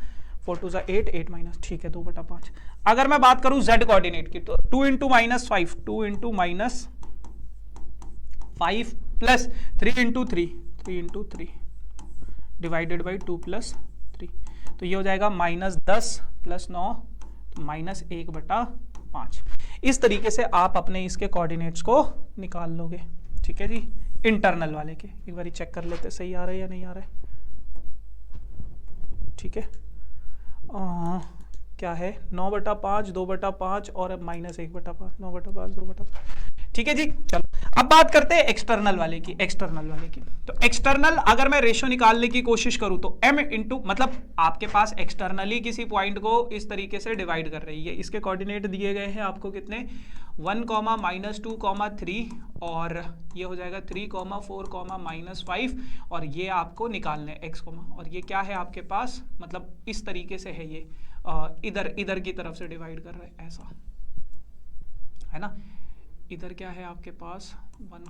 4 2 8, 8 ठीक है 2/5। अगर मैं बात करूं z कोऑर्डिनेट की तो 2 × -5, 2 × -5 प्लस 3 × 3 डिवाइडेड बाई 2 + 3, तो ये हो जाएगा -10 + 9 -1/5। इस तरीके से आप अपने इसके कोऑर्डिनेट्स को निकाल लोगे, ठीक है जी। इंटरनल वाले के एक बार चेक कर लेते सही आ रहा है या नहीं आ रहा है, ठीक है। क्या है 9/5, 2/5 और -1/5, 9/5, 2/5, ठीक है जी। चलो अब बात करते हैं एक्सटर्नल वाले की, तो एक्सटर्नल अगर मैं रेशो निकालने की कोशिश करूं तो m इंटू, मतलब आपके पास एक्सटर्नली किसी पॉइंट को इस तरीके से डिवाइड कर रही है, इसके कोऑर्डिनेट दिए गए हैं आपको कितने 1, -2, 3, और ये हो जाएगा 3, 4, -5, और ये आपको निकालने x, और ये क्या है आपके पास, मतलब इस तरीके से है ये इधर की तरफ से डिवाइड कर रहा है, ऐसा है ना। इधर क्या है आपके पास 1,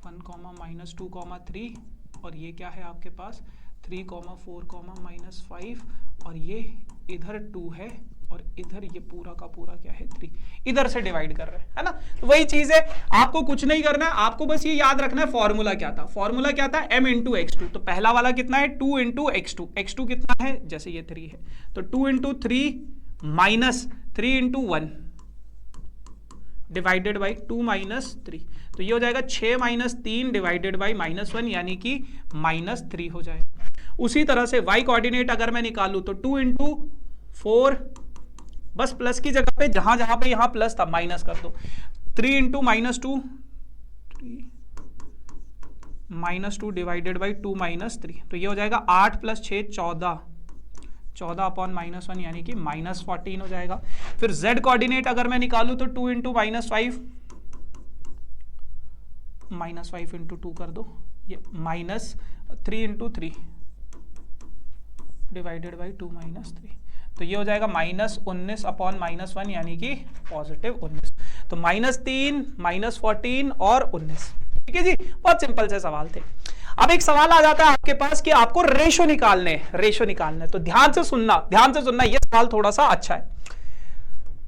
-2, 3, और ये क्या है आपके पास 3, 4, -5, और ये इधर 2 है, और इधर ये पूरा का पूरा क्या है 3, इधर से डिवाइड कर रहे हैं, है ना। तो वही चीज है, आपको कुछ नहीं करना है, आपको बस ये याद रखना है फॉर्मूला क्या था, m × x2, तो पहला वाला कितना है 2 × x2, x2 कितना है, जैसे ये 3 है तो 2 × 3 माइनस 3 × 1 डिवाइडेड बाई 2 - 3, तो ये हो जाएगा 6 - 3 डिवाइडेड बाई -1, यानी कि -3 हो जाएगा। उसी तरह से y कोऑर्डिनेट अगर मैं निकालूं तो 2 × 4, बस प्लस की जगह पे जहां पे यहां प्लस था माइनस कर दो, 3 × -2 डिवाइडेड बाई 2 - 3, तो ये हो जाएगा 8 + 6 14, 14/-1 यानी कि -14 हो जाएगा। फिर z कोऑर्डिनेट अगर मैं निकालूं तो 2 × -5, -5 × 2 कर दो, ये -3 × 3 डिवाइडेड बाई 2 - 3, तो ये हो जाएगा -19/-1 यानी कि +19, तो -3, -14 और 19, ठीक है जी। बहुत सिंपल से सवाल थे। अब एक सवाल आ जाता है आपके पास कि आपको रेशो निकालने, तो ध्यान से सुनना, ये सवाल थोड़ा सा अच्छा है।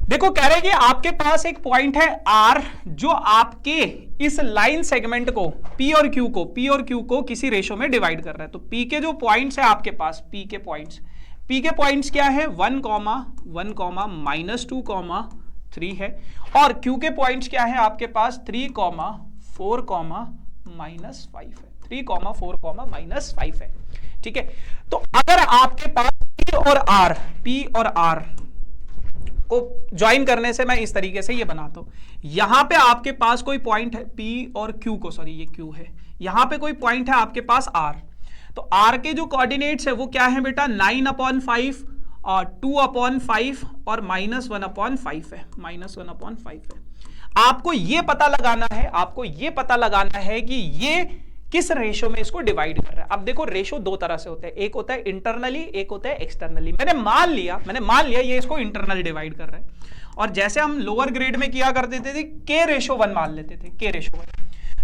देखो कह रहे हैं कि आपके पास एक पॉइंट है R जो आपके इस लाइन सेगमेंट को P और Q को किसी रेशो में डिवाइड कर रहा है। तो P के जो पॉइंट्स है आपके पास, P के पॉइंट्स क्या है 1, -2, 3 है, और Q के पॉइंट्स क्या है आपके पास 3, 4, -5 है, 3, 4, -5 है। ठीक है, तो अगर आपके पास P और R को ज्वाइन करने से मैं इस तरीके से ये बनाता हूं, यहां पे आपके पास कोई पॉइंट है P और Q को, सॉरी ये Q है, यहां पे कोई पॉइंट है आपके पास R, तो R के जो कोऑर्डिनेट्स है वो क्या है बेटा, 9/5 और 2/5 और -1/5 है, -1/5 है। आपको ये पता लगाना है, आपको ये पता लगाना है कि ये किस रेशो में इसको डिवाइड कर रहा है। अब देखो रेशो दो तरह से होता है, एक होता है इंटरनली, एक होता है एक्सटर्नली। मैंने मान लिया ये इसको इंटरनल डिवाइड कर रहा है, और जैसे हम लोअर ग्रेड में किया करते थे K रेशो 1 मान लेते थे, K रेशो 1।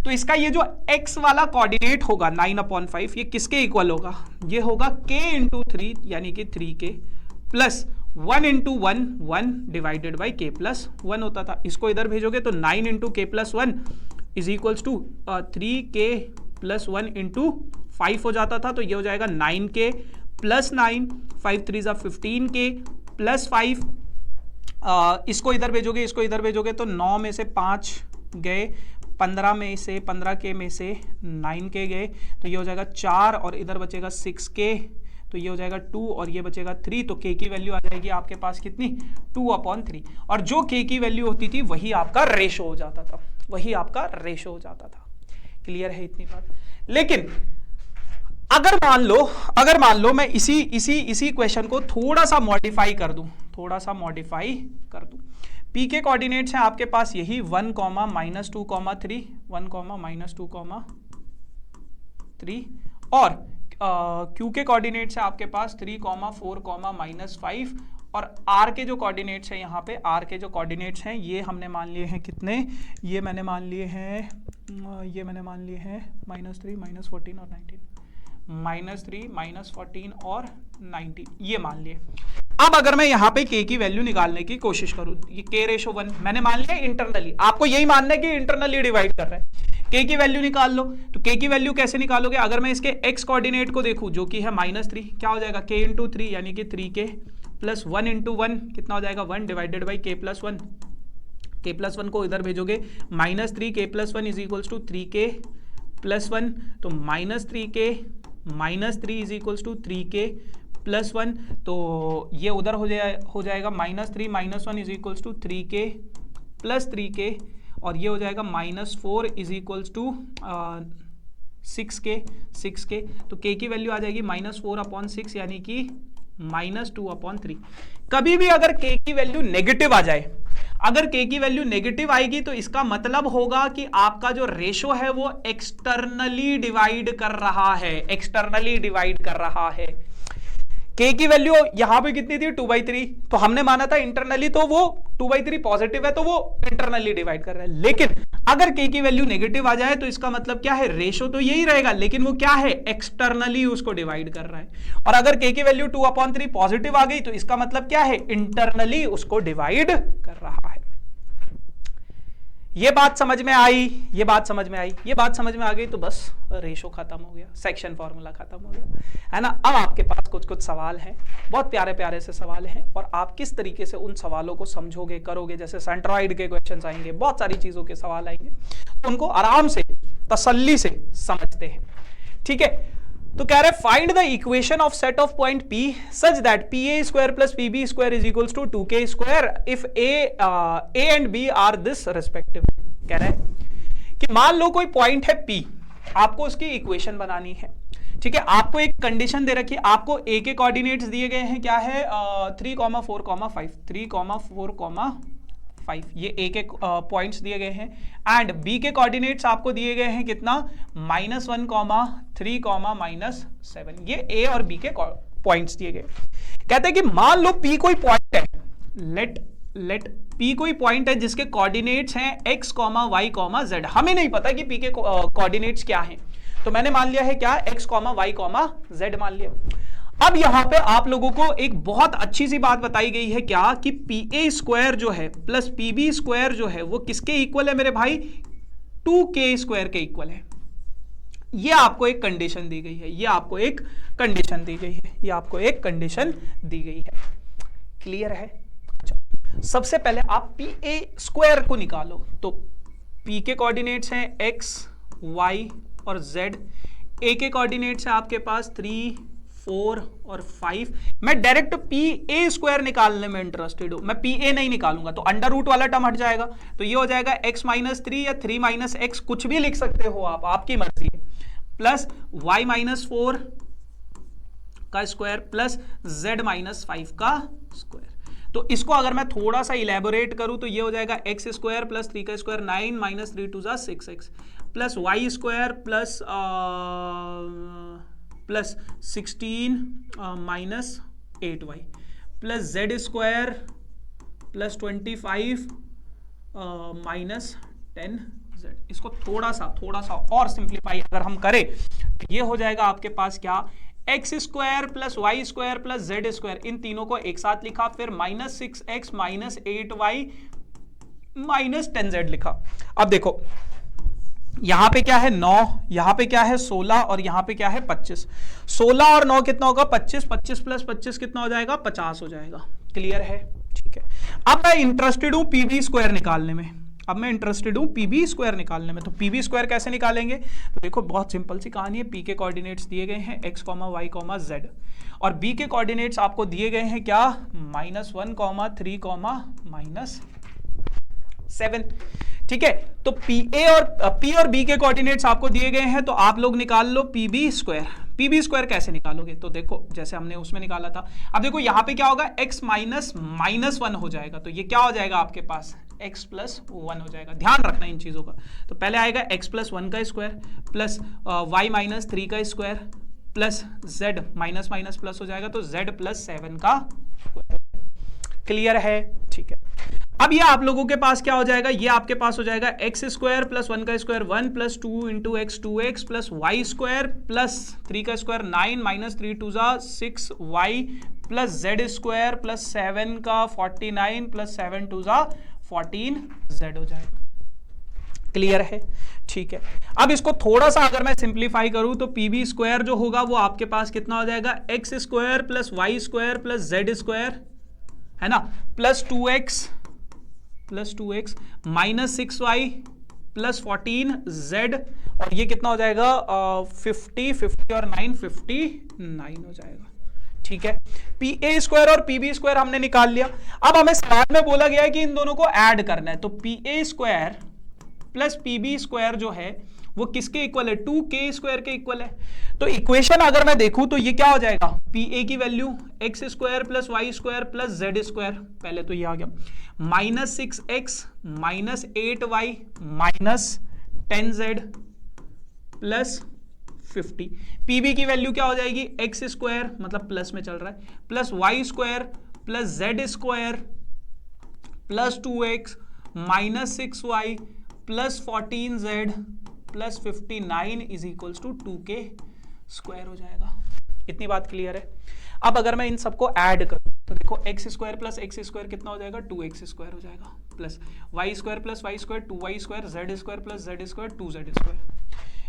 तो इसका ये जो x वाला कोऑर्डिनेट होगा 9/5, ये किसके इक्वल होगा, ये होगा K × 3 यानी कि 3K plus 1 × 1 1 divided by K plus 1 होता था। इसको इधर भेजोगे तो 9 × K plus 1 is equals to 3K plus 1 × 5 हो जाता था, तो ये हो जाएगा 9K प्लस 9, 5 3 = 15K प्लस 5। इसको इधर भेजोगे, इसको इधर भेजोगे तो 9 में से 5 गए, 15K में से 9K गए, तो ये हो जाएगा 4 और इधर बचेगा 6K, तो ये हो जाएगा 2 और ये बचेगा 3, तो K की वैल्यू आ जाएगी आपके पास कितनी, 2/3। और जो K की वैल्यू होती थी वही आपका रेशो हो जाता था, वही आपका रेशो हो जाता था। क्लियर है इतनी बात। लेकिन अगर मान लो मैं इसी क्वेश्चन को थोड़ा सा मॉडिफाई कर दूं, P के कोऑर्डिनेट्स हैं आपके पास यही 1, -2, 3, 1, -2, 3, और Q के कोऑर्डिनेट्स है आपके पास 3, 4, -5, और R के जो कोऑर्डिनेट्स हैं यहाँ पे, R के जो कोऑर्डिनेट्स हैं ये हमने मान लिए हैं कितने, ये मैंने मान लिए हैं -3, -14 और 19, -3, -14 और 19 ये मान लिए। अब अगर मैं यहाँ पे K की वैल्यू निकालने की कोशिश करूँ, ये K रेशो 1 मैंने मान लिया इंटरनली, आपको यही मानना है कि इंटरनली डिवाइड कर रहा है। K की वैल्यू निकाल लो, तो K की वैल्यू कैसे निकालोगे, अगर मैं इसके x कोऑर्डिनेट को देखूं जो कि है -3, क्या हो जाएगा K × 3 यानी कि 3K प्लस 1 × 1 कितना हो जाएगा 1 divided by K plus 1, K plus 1 को इधर भेजोगे -3K plus 1 is equals to 3K plus 1, तो -3K -3 is equals to 3K plus 1, तो ये उधर हो जाएगा -3 - 1 is equals to 3K plus 3K, और ये हो जाएगा -4 इज इक्वल्स टू 6K, तो K की वैल्यू आ जाएगी -4/6 यानी कि -2/3। कभी भी अगर K की वैल्यू नेगेटिव आ जाए, अगर K की वैल्यू नेगेटिव आएगी तो इसका मतलब होगा कि आपका जो रेशो है वो एक्सटर्नली डिवाइड कर रहा है, K की वैल्यू यहां पे कितनी थी 2/3, तो हमने माना था इंटरनली, तो वो 2/3 पॉजिटिव है तो वो इंटरनली डिवाइड कर रहा है। लेकिन अगर K की वैल्यू नेगेटिव आ जाए तो इसका मतलब क्या है, रेशो तो यही रहेगा लेकिन वो क्या है, एक्सटर्नली उसको डिवाइड कर रहा है। और अगर K की वैल्यू 2/3 पॉजिटिव आ गई तो इसका मतलब क्या है, इंटरनली उसको डिवाइड कर रहा है। ये बात समझ में आई, ये बात समझ में आ गई तो बस रेशो खत्म हो गया, सेक्शन फॉर्मूला खत्म हो गया, है ना। अब आपके पास कुछ सवाल हैं, बहुत प्यारे से सवाल हैं, और आप किस तरीके से उन सवालों को समझोगे, करोगे, जैसे सेंट्रॉइड के क्वेश्चंस आएंगे, बहुत सारी चीजों के सवाल आएंगे, तो उनको आराम से तसल्ली से समझते हैं। ठीक है, तो कह रहे find the equation of set of point P such that PA² + PB² is equals to 2K² if A and B are this respective. कह रहे हैं कि मान लो कोई पॉइंट है P, आपको उसकी इक्वेशन बनानी है। ठीक है, आपको एक कंडीशन दे रखी है, आपको A के कोऑर्डिनेट्स दिए गए हैं, क्या है 3, 4, 5, 3, 4, 5, ये A के पॉइंट्स दिए गए हैं, एंड B के कोऑर्डिनेट्स आपको दिए गए हैं कितना -1, 3, -7, ये A और B के पॉइंट्स दिए गए। कहते हैं कि मान लो P कोई पॉइंट है, लेट P कोई पॉइंट है जिसके कोऑर्डिनेट्स हैं x, y, z। हमें नहीं पता कि P के कोऑर्डिनेट्स क्या हैं, तो मैंने मान लिया है क्या x, y, z मान लिया। अब यहां पे आप लोगों को एक बहुत अच्छी सी बात बताई गई है, क्या कि PA² जो है प्लस PB² जो है वो किसके इक्वल है मेरे भाई, 2K² के इक्वल है। ये आपको एक कंडीशन दी गई है, क्लियर है। अच्छा, सबसे पहले आप PA² को निकालो, तो P के कोऑर्डिनेट्स हैं x, y और z। a के कोऑर्डिनेट्स है आपके पास 3, 4 और 5। मैं डायरेक्ट पी ए स्क्वायर निकालने में इंटरेस्टेड हूं, मैं पी ए नहीं निकालूंगा, तो अंडर रूट वाला टर्म हट जाएगा, तो ये हो जाएगा x माइनस 3 या 3 माइनस एक्स, कुछ भी लिख सकते हो आप, आपकी मर्जी है, प्लस y माइनस 4 का स्क्वायर प्लस z माइनस 5 का स्क्वायर। तो इसको अगर मैं थोड़ा सा इलेबोरेट करूं तो ये हो जाएगा एक्स स्क्वायर प्लस 3 का square 9 minus 3 2 6x plus Y square plus 16 minus 8y plus Z square plus 25 minus 10z। इसको थोड़ा सा और सिंप्लीफाई अगर हम करें तो ये हो जाएगा आपके पास क्या, x square plus Y square plus Z square, इन तीनों को एक साथ लिखा, फिर minus 6x minus 8y minus 10z लिखा। अब देखो यहां पे क्या है 9, यहां पे क्या है 16 और यहां पे क्या है 25। 16 और 9 कितना होगा 25, 25 प्लस 25 कितना हो जाएगा 50 हो जाएगा। क्लियर है, ठीक है। अब मैं इंटरेस्टेड हूं पीबी स्क्वायर निकालने में, पीबी स्क्वायर निकालने में। तो पीबी स्क्वायर कैसे निकालेंगे, तो देखो बहुत सिंपल सी कहानी है। पी के कोऑर्डिनेट्स दिए गए हैं x, y, z और बी के कोऑर्डिनेट्स आपको दिए गए हैं क्या, -1, 3, -7। ठीक है, तो पी और बी के कोऑर्डिनेट्स आपको दिए गए हैं, तो आप लोग निकाल लो पीबी स्क्वायर। पीबी स्क्वायर कैसे निकालोगे, तो देखो जैसे हमने उसमें निकाला था। अब देखो यहां पे क्या होगा, x -1 हो जाएगा, तो ये क्या हो जाएगा आपके पास x + 1 हो जाएगा। ध्यान रखना इन चीजों का। तो पहले आएगा x + 1 का स्क्वायर प्लस y - 3 का square plus z minus minus plus हो जाएगा, तो z + 7 का स्क्वायर। क्लियर है, ठीक है। अब ये आप लोगों के पास क्या हो जाएगा, ये आपके पास हो जाएगा x स्क्वायर प्लस 1 का square 1 plus 2 into X 2x plus Y square plus 3 का square 9 minus 3 2 6y plus z square plus 7 का 49 प्लस 7 2 14z हो जाएगा। क्लियर है, ठीक है। अब इसको थोड़ा सा अगर मैं सिंप्लीफाई करूं तो पीबी स्क्वायर जो होगा वो आपके पास कितना हो जाएगा, X square plus Y square plus Z square है ना, plus 2x minus 6y plus 14z और ये कितना हो जाएगा 50 और 9 59 हो जाएगा। ठीक है, पी ए स्क्वायर और पीबी स्क्वायर हमने निकाल लिया। अब हमें सवाल में बोला गया है कि इन दोनों को ऐड करना है, तो P A square plus PB square जो है वो किसके इक्वल है, 2k स्क्वायर के इक्वल है। तो इक्वेशन अगर मैं देखूं तो ये क्या हो जाएगा, पी ए की value X square plus Y square plus Z square, पहले तो ये आ गया, minus 6x minus 8y minus 10z plus 50। PB की वैल्यू क्या हो जाएगी, एक्स स्क्वायर मतलब प्लस में चल रहा है plus Y square plus Z square plus 2x minus 6y plus 14z plus 59 is equals to 2k square हो जाएगा। इतनी बात क्लियर है। अब अगर मैं इन सबको ऐड करूं तो देखो x square plus x square कितना हो जाएगा, 2x स्क्वायर हो जाएगा plus Y square plus Y square 2y square Z square plus Z square 2z square.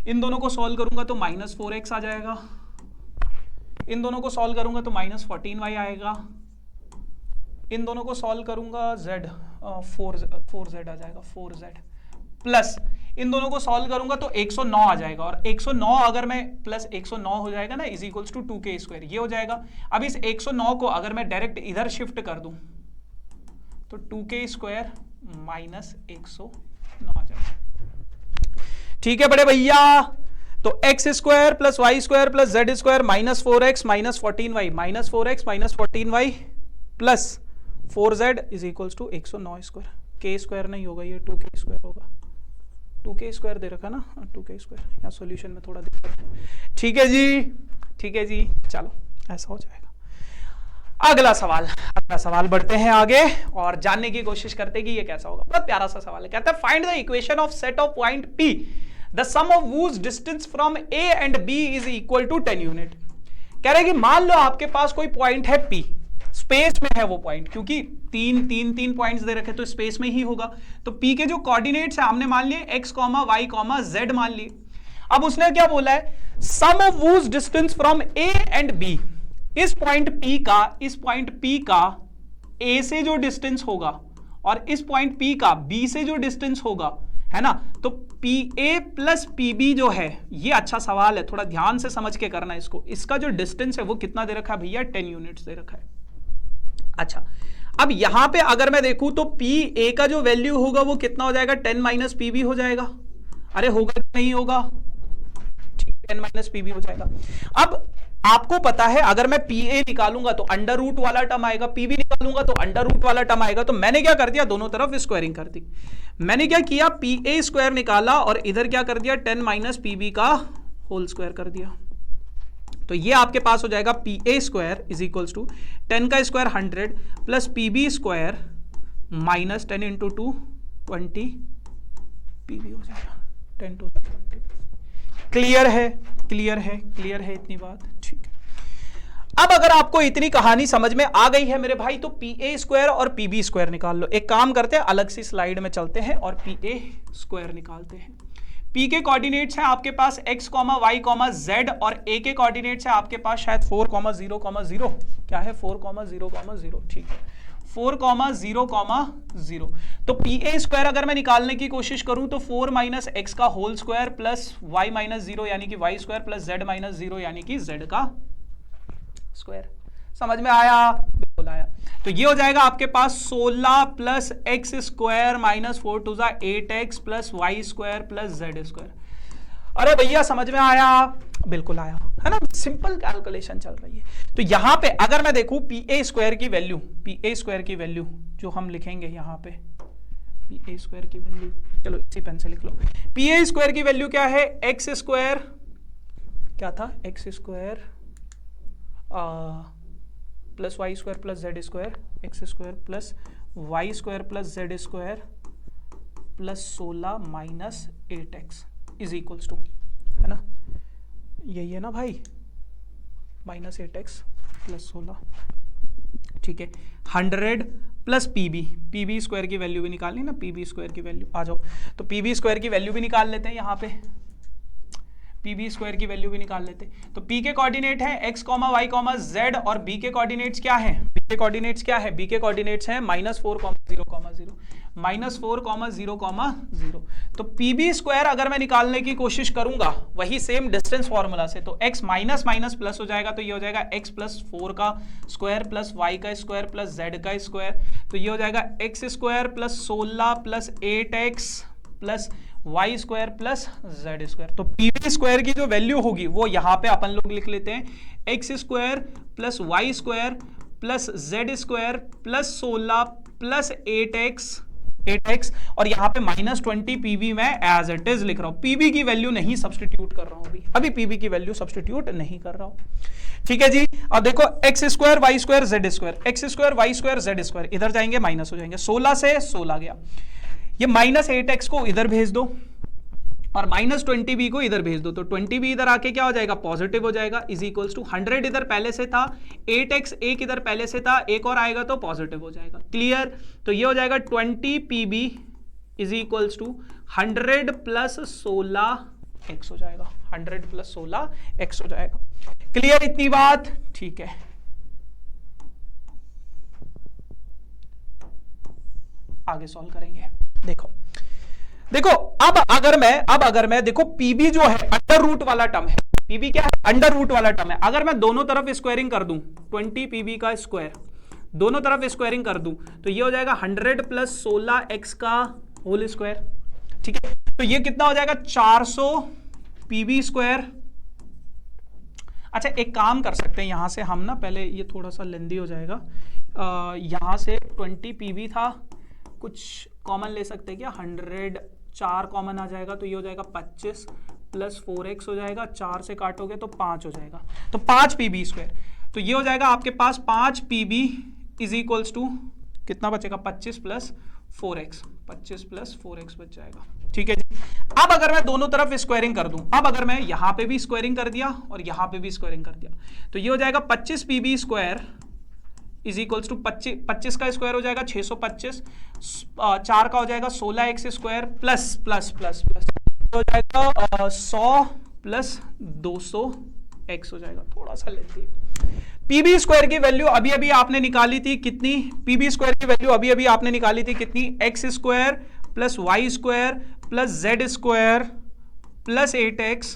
इन दोनों को सॉल्व करूंगा तो माइनस 4x आ जाएगा, इन दोनों को सॉल्व करूंगा तो माइनस 14y आएगा, इन दोनों को सॉल्व करूंगा z 4z आ जाएगा 4z प्लस इन दोनों को सॉल्व करूंगा तो 109 आ जाएगा, और 109 अगर मैं प्लस 109 हो जाएगा ना is equals to 2k square, ये हो जाएगा। अब इस 109 को अगर मैं डायरेक्ट इधर शिफ्ट कर दूं तो 2k स्क्वायर माइनस 109 आ जाएगा। ठीक है बड़े भैया, तो X square plus Y square plus Z square minus 4x minus 14y minus 4x minus 14y plus 4z is equals to 109 square. k square नहीं होगा, ये 2k स्क्वायर होगा, 2k स्क्वायर दे रखा ना, 2k स्क्वायर, यहाँ सॉल्यूशन में थोड़ा दिक्कत है। ठीक है जी, ठीक है जी, चलो ऐसा हो जाएगा। अगला सवाल बढ़ते हैं आगे और जानने की कोशिश करते हैं कि ये कैसा होगा। बहुत प्यारा सा सवाल है, कहता है find the equation of set of point P the sum of whose distance from A and B is equal to 10 unit. कह रहे हैं कि मान लो आपके पास कोई पॉइंट है P, स्पेस में है वो पॉइंट, क्योंकि तीन पॉइंट्स दे रखे तो स्पेस में ही होगा। तो P के जो कोऑर्डिनेट्स है हमने मान लिए x, y, z मान लिए। अब उसने क्या बोला है, sum of whose distance from A and B, इस पॉइंट P का A से जो डिस्टेंस होगा और इस पॉइंट P का B से जो डिस्टेंस होगा है ना। तो PA प्लस PB जो है, ये अच्छा सवाल है, थोड़ा ध्यान से समझ के करना इसको। इसका जो डिस्टेंस है वो कितना दे रखा है भैया, 10 यूनिट्स दे रखा है। अच्छा, अब यहां पे अगर मैं देखूं तो PA का जो वैल्यू होगा वो कितना हो जाएगा, 10 माइनस PB हो जाएगा। अरे होगा कि नहीं होगा, ठीक, 10 माइनस PB हो जाएगा। अब आपको पता है अगर मैं PA निकालूंगा तो अंडर रूट वाला टर्म आएगा, PB निकालूंगा तो अंडर रूट वाला टर्म आएगा। तो मैंने क्या कर दिया, दोनों तरफ स्क्वायरिंग कर दी। मैंने क्या किया, PA स्क्वायर निकाला और इधर क्या कर दिया, 10 माइनस PB का होल स्क्वायर कर दिया। तो ये आपके पास हो जाएगा PA square is equals to 10 का square 100 plus PB square minus 10 into 2 20 PB हो जाएगा, 10 टू 20। क्लियर है, क्लियर है, क्लियर है इतनी बात, ठीक है। अब अगर आपको इतनी कहानी समझ में आ गई है मेरे भाई, तो PA स्क्वायर और PB स्क्वायर निकाल लो। एक काम करते हैं, अलग सी स्लाइड में चलते हैं और PA स्क्वायर निकालते हैं। P के कोऑर्डिनेट्स हैं आपके पास x, y, z और A के कोऑर्डिनेट्स है आपके पास शायद 4, 0, 0। क्या है 4, 0, 0, ठीक है, 4, 0, 0। तो PA स्क्वायर अगर मैं निकालने की कोशिश करूं तो 4 माइनस एक्स का whole square plus y minus 0 यानी कि y square plus z minus 0 यानी कि z का स्क्वायर। समझ में आया, बिल्कुल आया। तो ये हो जाएगा आपके पास 16 plus x square minus 4 two 8x plus Y square plus z square. अरे भैया समझ में आया, बिल्कुल आया, है ना, सिंपल कैलकुलेशन चल रही है। तो यहां पे अगर मैं देखूं PA स्क्वायर की वैल्यू, PA स्क्वायर की वैल्यू जो हम लिखेंगे यहां पे, PA स्क्वायर की वैल्यू, चलो इसी पेन से लिख लो। PA स्क्वायर की वैल्यू क्या है, एक्स स्क्वायर, क्या था, X square plus Y square plus Z square, x square plus Y square plus Z square plus 16 minus 8x is equals to, है ना, यही है ना भाई, माइनस 8x प्लस 16, ठीक है। 100 प्लस PB स्क्वायर की वैल्यू भी निकालनी ना, PB स्क्वायर की वैल्यू, आ जाओ। तो PB स्क्वायर की वैल्यू भी निकाल लेते हैं यहाँ पे, PB स्क्वायर की वैल्यू भी निकाल लेते हैं। तो P के कोऑर्डिनेट है x, y, z और B के कोऑर्डिनेट्स क्या है, B के कोऑर्डिनेट्स क्या है, B के कोऑर्डिनेट्स है -4, 0, 0, -4, 0, 0। तो PB स्क्वायर अगर मैं निकालने की कोशिश करूंगा वही सेम डिस्टेंस फॉर्मूला से, तो x माइनस माइनस प्लस हो जाएगा, तो ये हो जाएगा x प्लस 4 का स्क्वायर प्लस y का स्क्वायर प्लस z का स्क्वायर। तो ये हो जाएगा x square plus 16 plus 8x plus Y square plus Z square. तो PB स्क्वायर की जो वैल्यू होगी वो यहां पे अपन लोग लिख लेते हैं, X square plus Y square plus Z square plus 16 plus 8x और यहां पे -20 PB मैं एज इट इज लिख रहा हूं। PB की वैल्यू नहीं सब्सटीट्यूट कर रहा हूं, अभी PB की वैल्यू सब्सटीट्यूट नहीं कर रहा हूं, ठीक है जी। अब देखो x square Y square Z square, x square Y square Z square, इधर जाएंगे माइनस हो जाएंगे, 16 से 16 गया, ये -8x को इधर भेज दो और -20b को इधर भेज दो, तो 20b इधर आके क्या हो जाएगा, पॉजिटिव हो जाएगा, इज इक्वल्स टू 100 इधर पहले से था, 8x एक इधर पहले से था, एक और आएगा तो पॉजिटिव हो जाएगा, क्लियर। तो ये हो जाएगा 20pb is equals to 100 plus 16x हो जाएगा, 100 प्लस 16x हो जाएगा, क्लियर इतनी बात, ठीक है। आगे सॉल्व करेंगे। देखो अब अगर मैं देखो PB जो है अंडर रूट वाला टर्म है, PB क्या है, अंडर रूट वाला टर्म है। अगर मैं दोनों तरफ स्क्वायरिंग कर दूं, 20pb का स्क्वायर दोनों तरफ स्क्वायरिंग कर दूं, तो ये हो जाएगा 100 प्लस 16x का होल स्क्वायर, ठीक है। तो ये कितना हो जाएगा, 400 PB स्क्वायर। अच्छा एक काम कर सकते हैं यहां से हम ना, पहले ये थोड़ा सा लेंदी हो जाएगा, यहां से 20pb था, कुछ कॉमन ले सकते हैं क्या, 100 4 कॉमन आ जाएगा, तो ये हो जाएगा 25 प्लस 4x हो जाएगा, 4 से काटोगे तो 5 हो जाएगा, तो 5 PB स्क्वायर। तो ये हो जाएगा आपके पास 5 PB इज इक्वल्स टू कितना बचेगा, 25 प्लस 4x, 25 प्लस 4x बच जाएगा, ठीक है जी। अब अगर मैं दोनों तरफ स्क्वायरिंग कर दूं, अब अगर मैं यहां पे भी स्क्वायरिंग कर दिया और यहां पे भी स्क्वायरिंग कर दिया, तो ये हो जाएगा 25 PB square is equals to 25 का स्क्वायर हो जाएगा 625, 4 का हो जाएगा 16x square plus plus plus plus हो जाएगा 100 प्लस 200x हो जाएगा, थोड़ा सा लेते हैं। PB स्क्वायर की वैल्यू अभी अभी आपने निकाली थी कितनी, PB स्क्वायर की वैल्यू अभी अभी आपने निकाली थी कितनी, X square plus Y square plus Z square plus 8x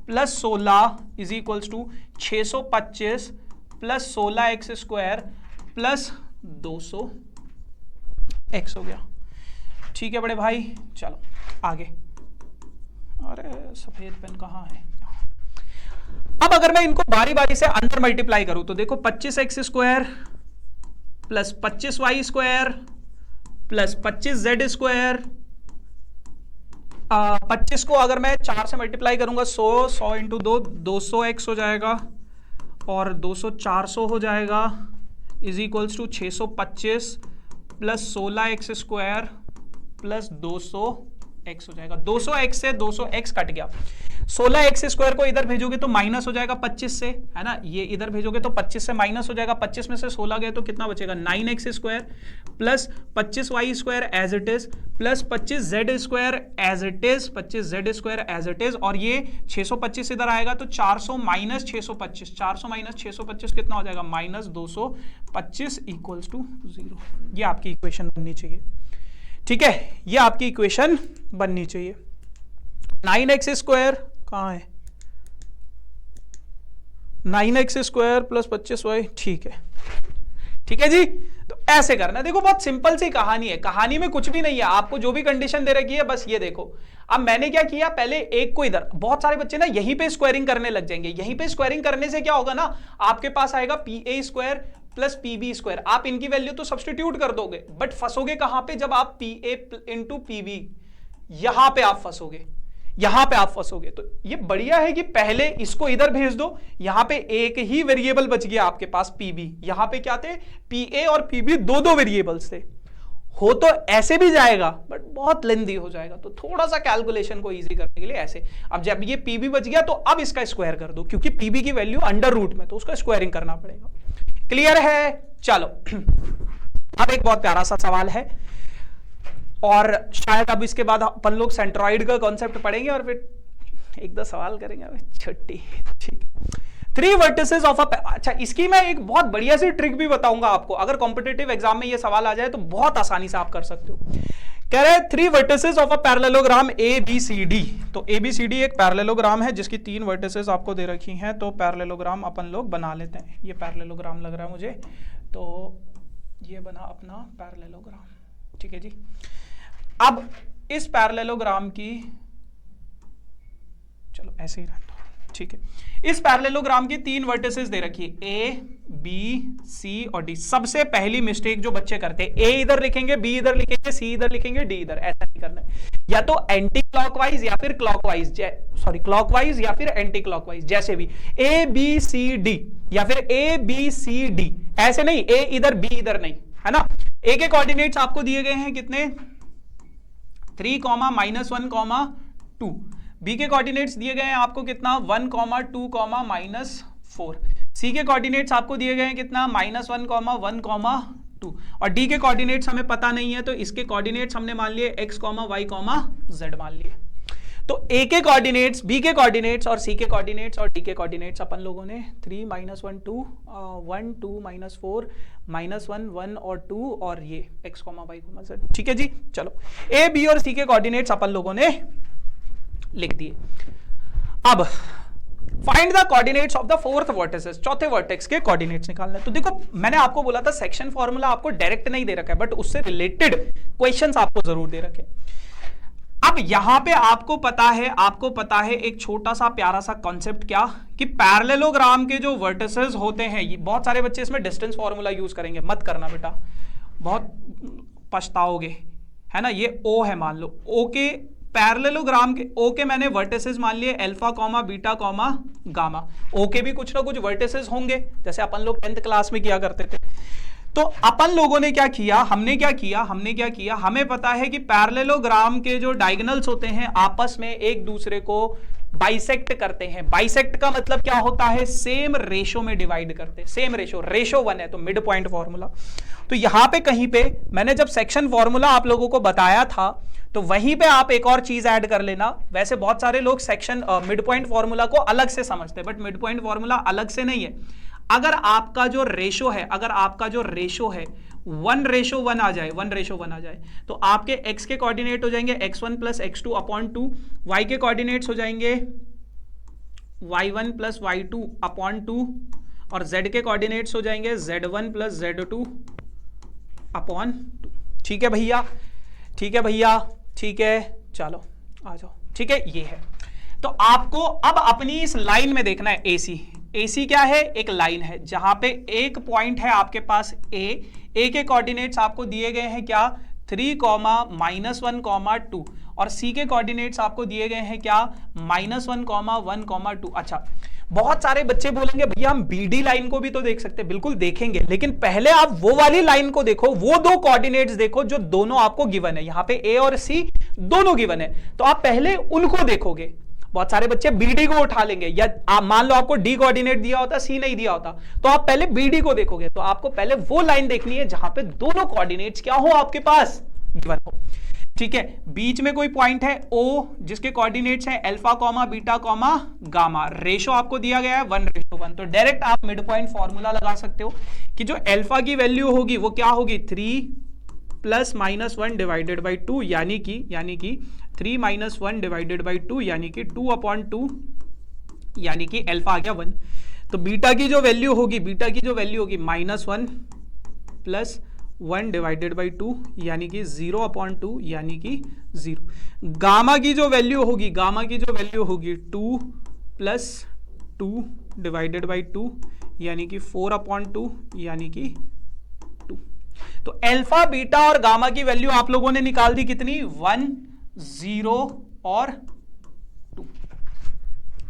plus 16 is equals to 625 plus 16x square plus 200x हो गया। ठीक है बड़े भाई, चलो आगे। अरे सफेद पेन कहाँ है? अब अगर मैं इनको बारी बारी से अंदर मल्टीप्लाई करूं तो देखो 25x square plus 25y square plus 25z square, 25 को अगर मैं 4 से मल्टीप्लाई करूंगा 100 इंटू 2 200x हो जाएगा और 200 400 हो जाएगा is equals to 625 plus 16x square plus 200x हो जाएगा। 200x से 200x कट गया, 16x स्क्वायर को इधर भेजोगे तो माइनस हो जाएगा 25 से, है ना, ये इधर भेजोगे तो 25 से माइनस हो जाएगा, 25 में से 16 गए तो कितना बचेगा 9x square plus 25y square as it is plus 25z square as it is, 25z square as it is, और ये 625 इधर आएगा तो 400 माइनस 625, 400 माइनस 625 कितना हो जाएगा माइनस 225 इक्वल्स टू 0। ये आपकी इक्वेशन बननी चाहिए। ठीक है, ये आपकी इक्वेशन बननी चाहिए। 9x स्क्वायर कहां है? 9x स्क्वायर प्लस 25y, ठीक है, ठीक है जी। तो ऐसे करना, देखो बहुत सिंपल सी कहानी है, कहानी में कुछ भी नहीं है, आपको जो भी कंडीशन दे रखी है बस ये देखो। अब मैंने क्या किया, पहले एक को इधर, बहुत सारे बच्चे ना यहीं पे स्क्वायरिंग करने लग जाएंगे। यहीं पे स्क्वायरिंग करने से क्या होगा ना, आपके पास आएगा pa square plus PB square, आप इनकी वैल्यू तो सब्सटीट्यूट कर दोगे, बट फंसोगे कहां पे, जब आप pa इंटू पीबी, यहां पे आप फंसोगे, यहां पे आप फंसोगे। तो ये बढ़िया है कि पहले इसको इधर भेज दो, यहां पे एक ही वेरिएबल बच गया आपके पास पीबी, यहां पे क्या थे pa और pb दो दो वेरिएबल्स थे। हो तो ऐसे भी जाएगा बट बहुत लेंदी हो जाएगा, तो थोड़ा सा कैलकुलेशन को इजी करने के लिए ऐसे। अब जब ये pb बच गया तो अब इसका स्क्वायर कर दो, क्योंकि pb की वैल्यू अंडर रूट में, तो उसका स्क्वायरिंग करना पड़ेगा। क्लियर है? चलो अब एक बहुत प्यारा सा सवाल है, और शायद अब इसके बाद अपन लोग सेंट्रॉइड का कॉन्सेप्ट पढ़ेंगे और फिर एक दो सवाल करेंगे छुट्टी। ठीक है, 3 वर्टिसेस ऑफ अ, अच्छा इसकी मैं एक बहुत बढ़िया सी ट्रिक भी बताऊंगा आपको, अगर कॉम्पिटिटिव एग्जाम में ये सवाल आ जाए तो बहुत आसानी से आप कर सकते हो। कह रहे हैं 3 vertices of a parallelogram ABCD। तो ABCD एक पैरेललोग्राम है जिसकी 3 वर्टिसेस आपको दे रखी हैं, तो पैरेललोग्राम अपन लोग बना लेते हैं। ये पैरेललोग्राम लग रहा है मुझे, तो ये बना अपना पैरेललोग्राम। ठीक है जी, अब इस पैरेललोग्राम की, चलो ऐसे ही रहता, ठीक है, इस पैरेललोग्राम की 3 वर्टिसेस दे रखी है A, B, C और D। सबसे पहली मिस्टेक जो बच्चे करते हैं, A इधर लिखेंगे, B इधर लिखेंगे, C इधर लिखेंगे, D इधर, ऐसा नहीं करना है। या तो एंटी क्लॉकवाइज या फिर क्लॉकवाइज, सॉरी क्लॉकवाइज या फिर एंटी क्लॉकवाइज, जैसे भी A B C D या फिर A B C D, ऐसे नहीं A इधर B इधर नहीं, है ना। A के कोऑर्डिनेट्स आपको दिए गए हैं कितने, 3, -1, -2। बी के कोऑर्डिनेट्स दिए गए हैं आपको कितना, 1, 2, -4। सी के कोऑर्डिनेट्स आपको दिए गए हैं कितना, -1, 1, 2। और डी के कोऑर्डिनेट्स हमें पता नहीं है, तो इसके कोऑर्डिनेट्स हमने मान लिए x, y, z मान लिए। तो ए के कोऑर्डिनेट्स, बी के कोऑर्डिनेट्स और सी के कोऑर्डिनेट्स और डी के कोऑर्डिनेट्स अपन लोगों ने 3, -1, 2, 1, 2, -4, -1, 1 और 2 और ये x, y, z। ठीक है जी, चलो ए, बी और सी के कोऑर्डिनेट्स अपन लोगों ने लिख दिए। अब find the coordinates of the 4th vertices, चौथे वर्टेक्स के कोऑर्डिनेट्स निकालना है। तो देखो मैंने आपको बोला था सेक्शन फॉर्मूला आपको डायरेक्ट नहीं दे रखा है, बट उससे रिलेटेड क्वेश्चंस आपको जरूर दे रखे। अब यहां पे आपको पता है एक छोटा सा प्यारा सा कॉन्सेप्ट, क्या कि पैरेललोग्राम के जो वर्टिसेस होते हैं, ये बहुत सारे बच्चे इसमें डिस्टेंस फॉर्मूला यूज करेंगे, मत करना बेटा, बहुत पछताओगे, है ना। ये O है, मान लो O के पैरेललोग्राम के, O के मैंने वर्टिसेस मान लिए अल्फा, बीटा, गामा। O के भी कुछ ना कुछ वर्टिसेस होंगे, जैसे अपन लोग 10th क्लास में किया करते थे। तो अपन लोगों ने क्या किया, हमने क्या किया, हमें पता है कि पैरेललोग्राम के जो डायगोनल्स होते हैं आपस में एक दूसरे को बाइसेक्ट करते हैं। बाइसेक्ट का मतलब क्या होता है, सेम रेशो में डिवाइड करते हैं, सेम रेशो 1 है, तो मिड पॉइंट फॉर्मूला। तो यहां पे कहीं पे मैंने जब सेक्शन फॉर्मूला आप लोगों को बताया था, तो वहीं पे आप एक और चीज ऐड कर लेना। वैसे बहुत सारे लोग सेक्शन मिड पॉइंट फॉर्मूला को अलग से समझते हैं, बट मिड पॉइंट फॉर्मूला अलग से नहीं है, अगर आपका जो रेशो है, अगर आपका जो रेशो है 1:1 आ जाए, 1:1 आ जाए, तो आपके x के कोऑर्डिनेट हो जाएंगे x1 plus x2 upon 2, y के कोऑर्डिनेट्स हो जाएंगे y1 प्लस y2 अपॉन 2, और z के कोऑर्डिनेट्स हो जाएंगे z1 प्लस z2 अपॉन 2। ठीक है भैया, ठीक है भैया, ठीक है, चलो आ जाओ। ठीक है, ये है। तो आपको अब अपनी इस लाइन में देखना है AC। AC क्या है? एक लाइन है जहां पे एक पॉइंट है आपके पास A के कोऑर्डिनेट्स आपको दिए गए हैं क्या? 3, -1, 2, और C के कोऑर्डिनेट्स आपको दिए गए हैं क्या? -1, 1, 2। अच्छा, बहुत सारे बच्चे बोलेंगे भैया हम BD लाइन को भी तो देख सकते हैं। बिल्कुल देखेंगे, लेकिन पहले आप वो वाली लाइन को देखो, वो दो कोऑर्डिनेट्स देखो जो दोनों आपको गिवन है। यहां पे A और C दोनों गिवन है, तो आप पहले उनको देखोगे। बहुत सारे बच्चे BD को उठा लेंगे, या आप मान लो आपको D कोऑर्डिनेट दिया होता, C नहीं दिया होता, तो आप पहले BD को देखोगे। तो आपको पहले वो लाइन देखनी है जहां पे दोनों कोऑर्डिनेट्स क्या हो आपके पास? गिवन हो। ठीक है, बीच में कोई पॉइंट है O जिसके कोऑर्डिनेट्स हैं alpha comma beta comma gamma, ratio आपको दिया गया है 1:1। तो डायरेक्ट आप मिड पॉइंट फॉर्मूला लगा सकते हो कि जो अल्फा की वैल्यू होगी वो क्या होगी? 3 + -1 डिवाइडेड बाई 2, यानी कि 3 - 1 डिवाइडेड बाई 2, यानी कि 2/2, यानी कि अल्फा आ गया 1। तो बीटा की जो वैल्यू होगी, -1 + 1 डिवाइडेड बाई 2, यानी कि 0/2, यानी कि 0। गामा की जो वैल्यू होगी, 2 + 2 डिवाइडेड बाई 2, यानी कि 4/2, यानी कि 2। तो अल्फा, बीटा और गामा की वैल्यू आप लोगों ने निकाल दी कितनी? 1, 0 और 2।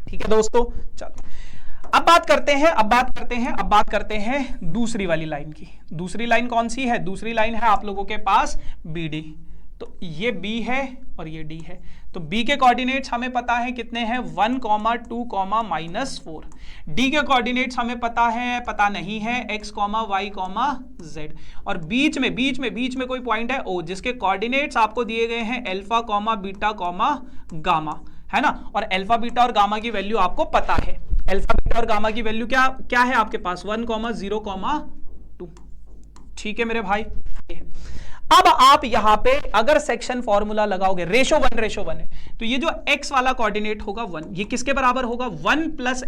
ठीक है दोस्तों, चलो अब बात करते हैं दूसरी वाली लाइन की। दूसरी लाइन कौन सी है? दूसरी लाइन है आप लोगों के पास BD। तो ये B है और ये D है। तो B के कोऑर्डिनेट्स हमें पता है कितने हैं? 1, 2, -4। D के कोऑर्डिनेट्स हमें पता नहीं है x, y, z। और बीच में कोई पॉइंट है O जिसके कोऑर्डिनेट्स आपको दिए गए हैं अल्फा, बीटा, गामा, है ना। और अल्फा, बीटा और गामा की वैल्यू आपको पता है। अल्फा, बीटा और गामा की वैल्यू क्या है आपके पास? 1, 0, 2। ठीक है मेरे भाई। अब आप यहां पे अगर सेक्शन फॉर्मूला लगाओगे, रेशो 1:1 है, तो ये जो x वाला कोऑर्डिनेट होगा 1, ये किसके बराबर होगा? 1 +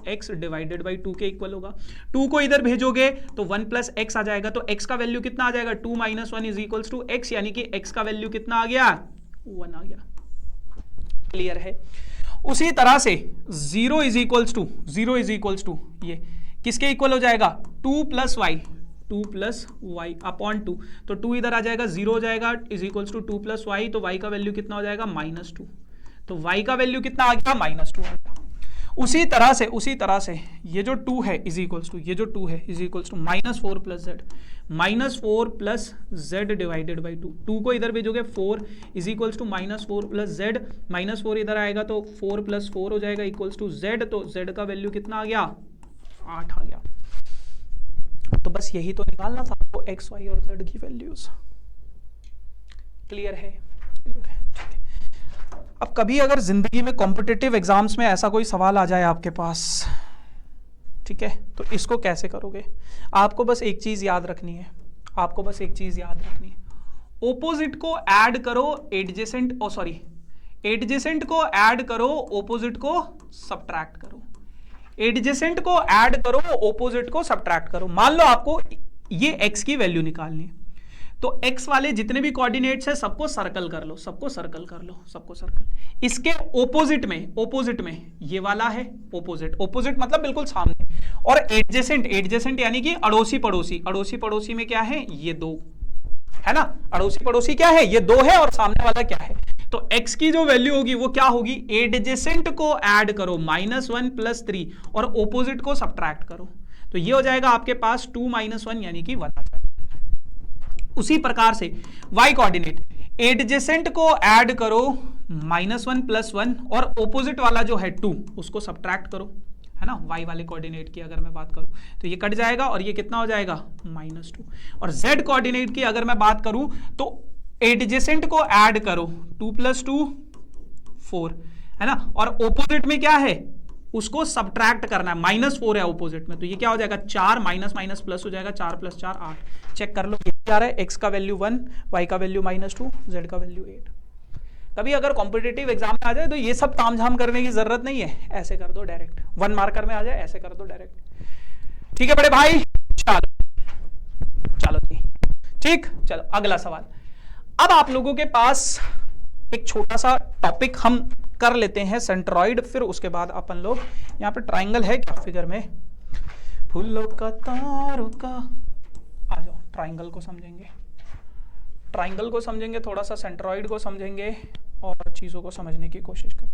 x डिवाइडेड बाई 2 के इक्वल होगा। 2 को इधर भेजोगे तो 1 + x आ जाएगा। तो x का वैल्यू कितना आ जाएगा? 2 - 1 = x, यानी कि x का वैल्यू कितना आ गया? 1 आ गया। क्लियर है। उसी तरह से 0 = ये किसके इक्वल हो जाएगा? 2 + y अपॉन 2। तो 2 इधर आ जाएगा, 0 हो जाएगा, = 2 + y। तो y का वैल्यू कितना हो जाएगा? -2। तो y का वैल्यू कितना आ गया? -2 आ गया। उसी तरह से ये जो 2 है ये जो 2 है -4 + z, -4 + z डिवाइडेड बाई 2। 2 को इधर भेजोगे 4 = -4 + z, -4 इधर आएगा तो 4 + 4 हो जाएगा = z। तो z का वैल्यू कितना आ गया? 8 आ गया। तो बस यही तो निकालना था आपको, x, y और z की वैल्यूज। क्लियर है? ठीक है। अब कभी अगर जिंदगी में कॉम्पिटिटिव एग्जाम्स में ऐसा कोई सवाल आ जाए आपके पास, ठीक है, तो इसको कैसे करोगे? आपको बस एक चीज याद रखनी है, ओपोजिट को ऐड करो, एडजेसेंट को ऐड करो, ओपोजिट को सब्ट्रैक्ट करो। एडजेसेंट को ऐड करो, ओपोजिट को सब्ट्रैक्ट करो। मान लो आपको ये x की वैल्यू निकालनी है, तो x वाले जितने भी कोऑर्डिनेट्स है सबको सर्कल कर लो, सबको सर्कल। इसके ओपोजिट में ये वाला है, ओपोजिट मतलब बिल्कुल सामने। और एडजेसेंट यानी कि अड़ोसी पड़ोसी में क्या है? ये 2 है ना। अड़ोसी पड़ोसी क्या है? ये 2 है। और सामने वाला क्या है? तो x की जो वैल्यू होगी वो क्या होगी? एडजेसेंट को ऐड करो, -1 + 3, और ओपोजिट को सब्ट्रैक्ट करो। तो ये हो जाएगा आपके पास 2 - 1, यानी कि 1 आ जाएगा। उसी प्रकार से y कोऑर्डिनेट, एडजेसेंट को ऐड करो, -1 + 1, और ओपोजिट वाला जो है 2 उसको सब्ट्रैक्ट करो, है ना। y वाले कोऑर्डिनेट की अगर मैं बात करूं तो ये कट जाएगा और ये कितना हो जाएगा? -2। और z कोऑर्डिनेट की अगर मैं बात करूं तो एडजेसेंट को ऐड करो, 2 + 2 4, है ना। और ओपोजिट में क्या है? उसको सब्ट्रैक्ट करना है, -4 है ऑपोजिट में, तो ये क्या हो जाएगा 4 माइनस माइनस प्लस हो जाएगा, 4 + 4 8। चेक कर लो, ये क्या रहा है, x का वैल्यू 1, y का वैल्यू -2, z का वैल्यू 8। कभी अगर कॉम्पिटिटिव एग्जाम में आ जाए तो ये सब तामझाम करने की जरूरत नहीं है, ऐसे कर दो डायरेक्ट, 1 मार्कर में आ जाए ऐसे कर दो डायरेक्ट। ठीक है बड़े भाई, चलो जी, ठीक। चलो अगला सवाल। अब आप लोगों के पास एक छोटा सा टॉपिक हम कर लेते हैं, सेंट्रॉइड, फिर उसके बाद अपन लोग यहाँ पे ट्राइंगल है क्या फिगर में, फूलों का तारों का, आ जाओ ट्राइंगल को समझेंगे, ट्राइंगल को समझेंगे, थोड़ा सा सेंट्रॉइड को समझेंगे और चीजों को समझने की कोशिश करें।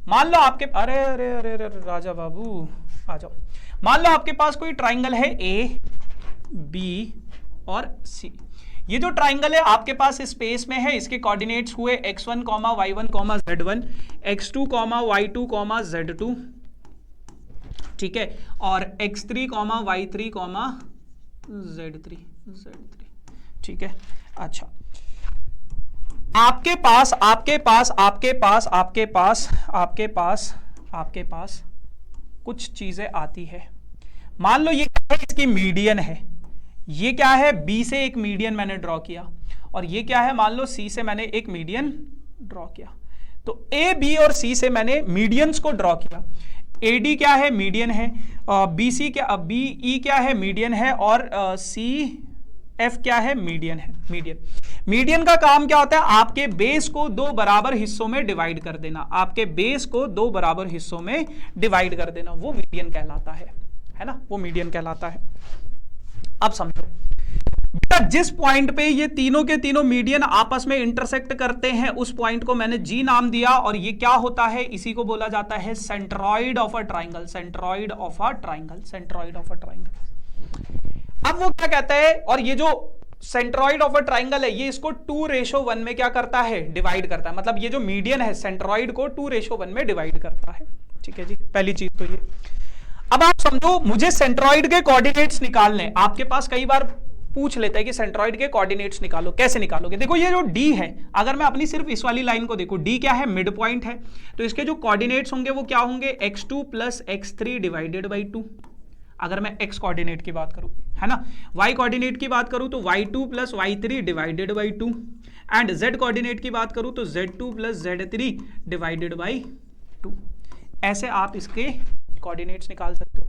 मान लो आपके, अरे अरे अरे अरे राजा बाबू आ जाओ, मान लो आपके पास कोई ट्राइंगल है ए बी और सी। ये जो ट्राइंगल है आपके पास स्पेस में है, इसके कोऑर्डिनेट्स हुए x1, y1, z1, x2, y2, z2, ठीक है, और x3, y3, z3, ठीक है। अच्छा, आपके पास कुछ चीजें आती है। मान लो ये क्या है, इसकी मीडियन है, ये क्या है, बी से एक मीडियन मैंने ड्रॉ किया, और ये क्या है, मान लो सी से मैंने एक मीडियन ड्रॉ किया। तो ए बी और सी से मैंने मीडियंस को ड्रॉ किया। ए डी क्या है, मीडियन है, बी सी क्या, बी ई क्या है, मीडियन है, और सी एफ क्या है, मीडियन है। मीडियन का काम क्या होता है, आपके बेस को 2 बराबर हिस्सों में डिवाइड कर देना, आपके बेस को 2 बराबर हिस्सों में डिवाइड कर देना, वो मीडियन कहलाता है ना, वो मीडियन कहलाता है। अब समझो बेटा, जिस पॉइंट पे ये तीनों के तीनों मीडियन आपस में इंटरसेक्ट करते हैं, उस पॉइंट को मैंने जी नाम दिया, और ये क्या होता है, इसी को बोला जाता है centroid of a triangle, centroid of a triangle, centroid of a triangle. अब वो क्या कहता है, और ये जो सेंट्रॉइड ऑफ अ ट्राइंगल है, ये इसको 2:1 में क्या करता है, डिवाइड करता है। मतलब ये जो मीडियन है सेंट्रॉइड को 2:1 में डिवाइड करता है। ठीक है जी, पहली चीज तो ये। अब आप समझो, मुझे सेंट्रॉइड के कोऑर्डिनेट्स निकालने, आपके पास कई बार पूछ लेता है कि सेंट्रॉइड के कोऑर्डिनेट्स निकालो, कैसे निकालोगे। देखो ये जो डी है, अगर मैं अपनी सिर्फ इस वाली लाइन को देखूं, डी क्या है, मिड पॉइंट है, तो इसके जो कोऑर्डिनेट्स होंगे वो क्या होंगे, x2 + x3 डिवाइडेड बाई 2। अगर मैं x कोऑर्डिनेट की बात करूं, है ना, y कोऑर्डिनेट की बात करूं तो y2 + y3 divided by 2, and z coordinate की बात करूं तो z2 + z3 डिवाइडेड बाई 2। ऐसे आप इसके कोऑर्डिनेट्स निकाल सकते हो।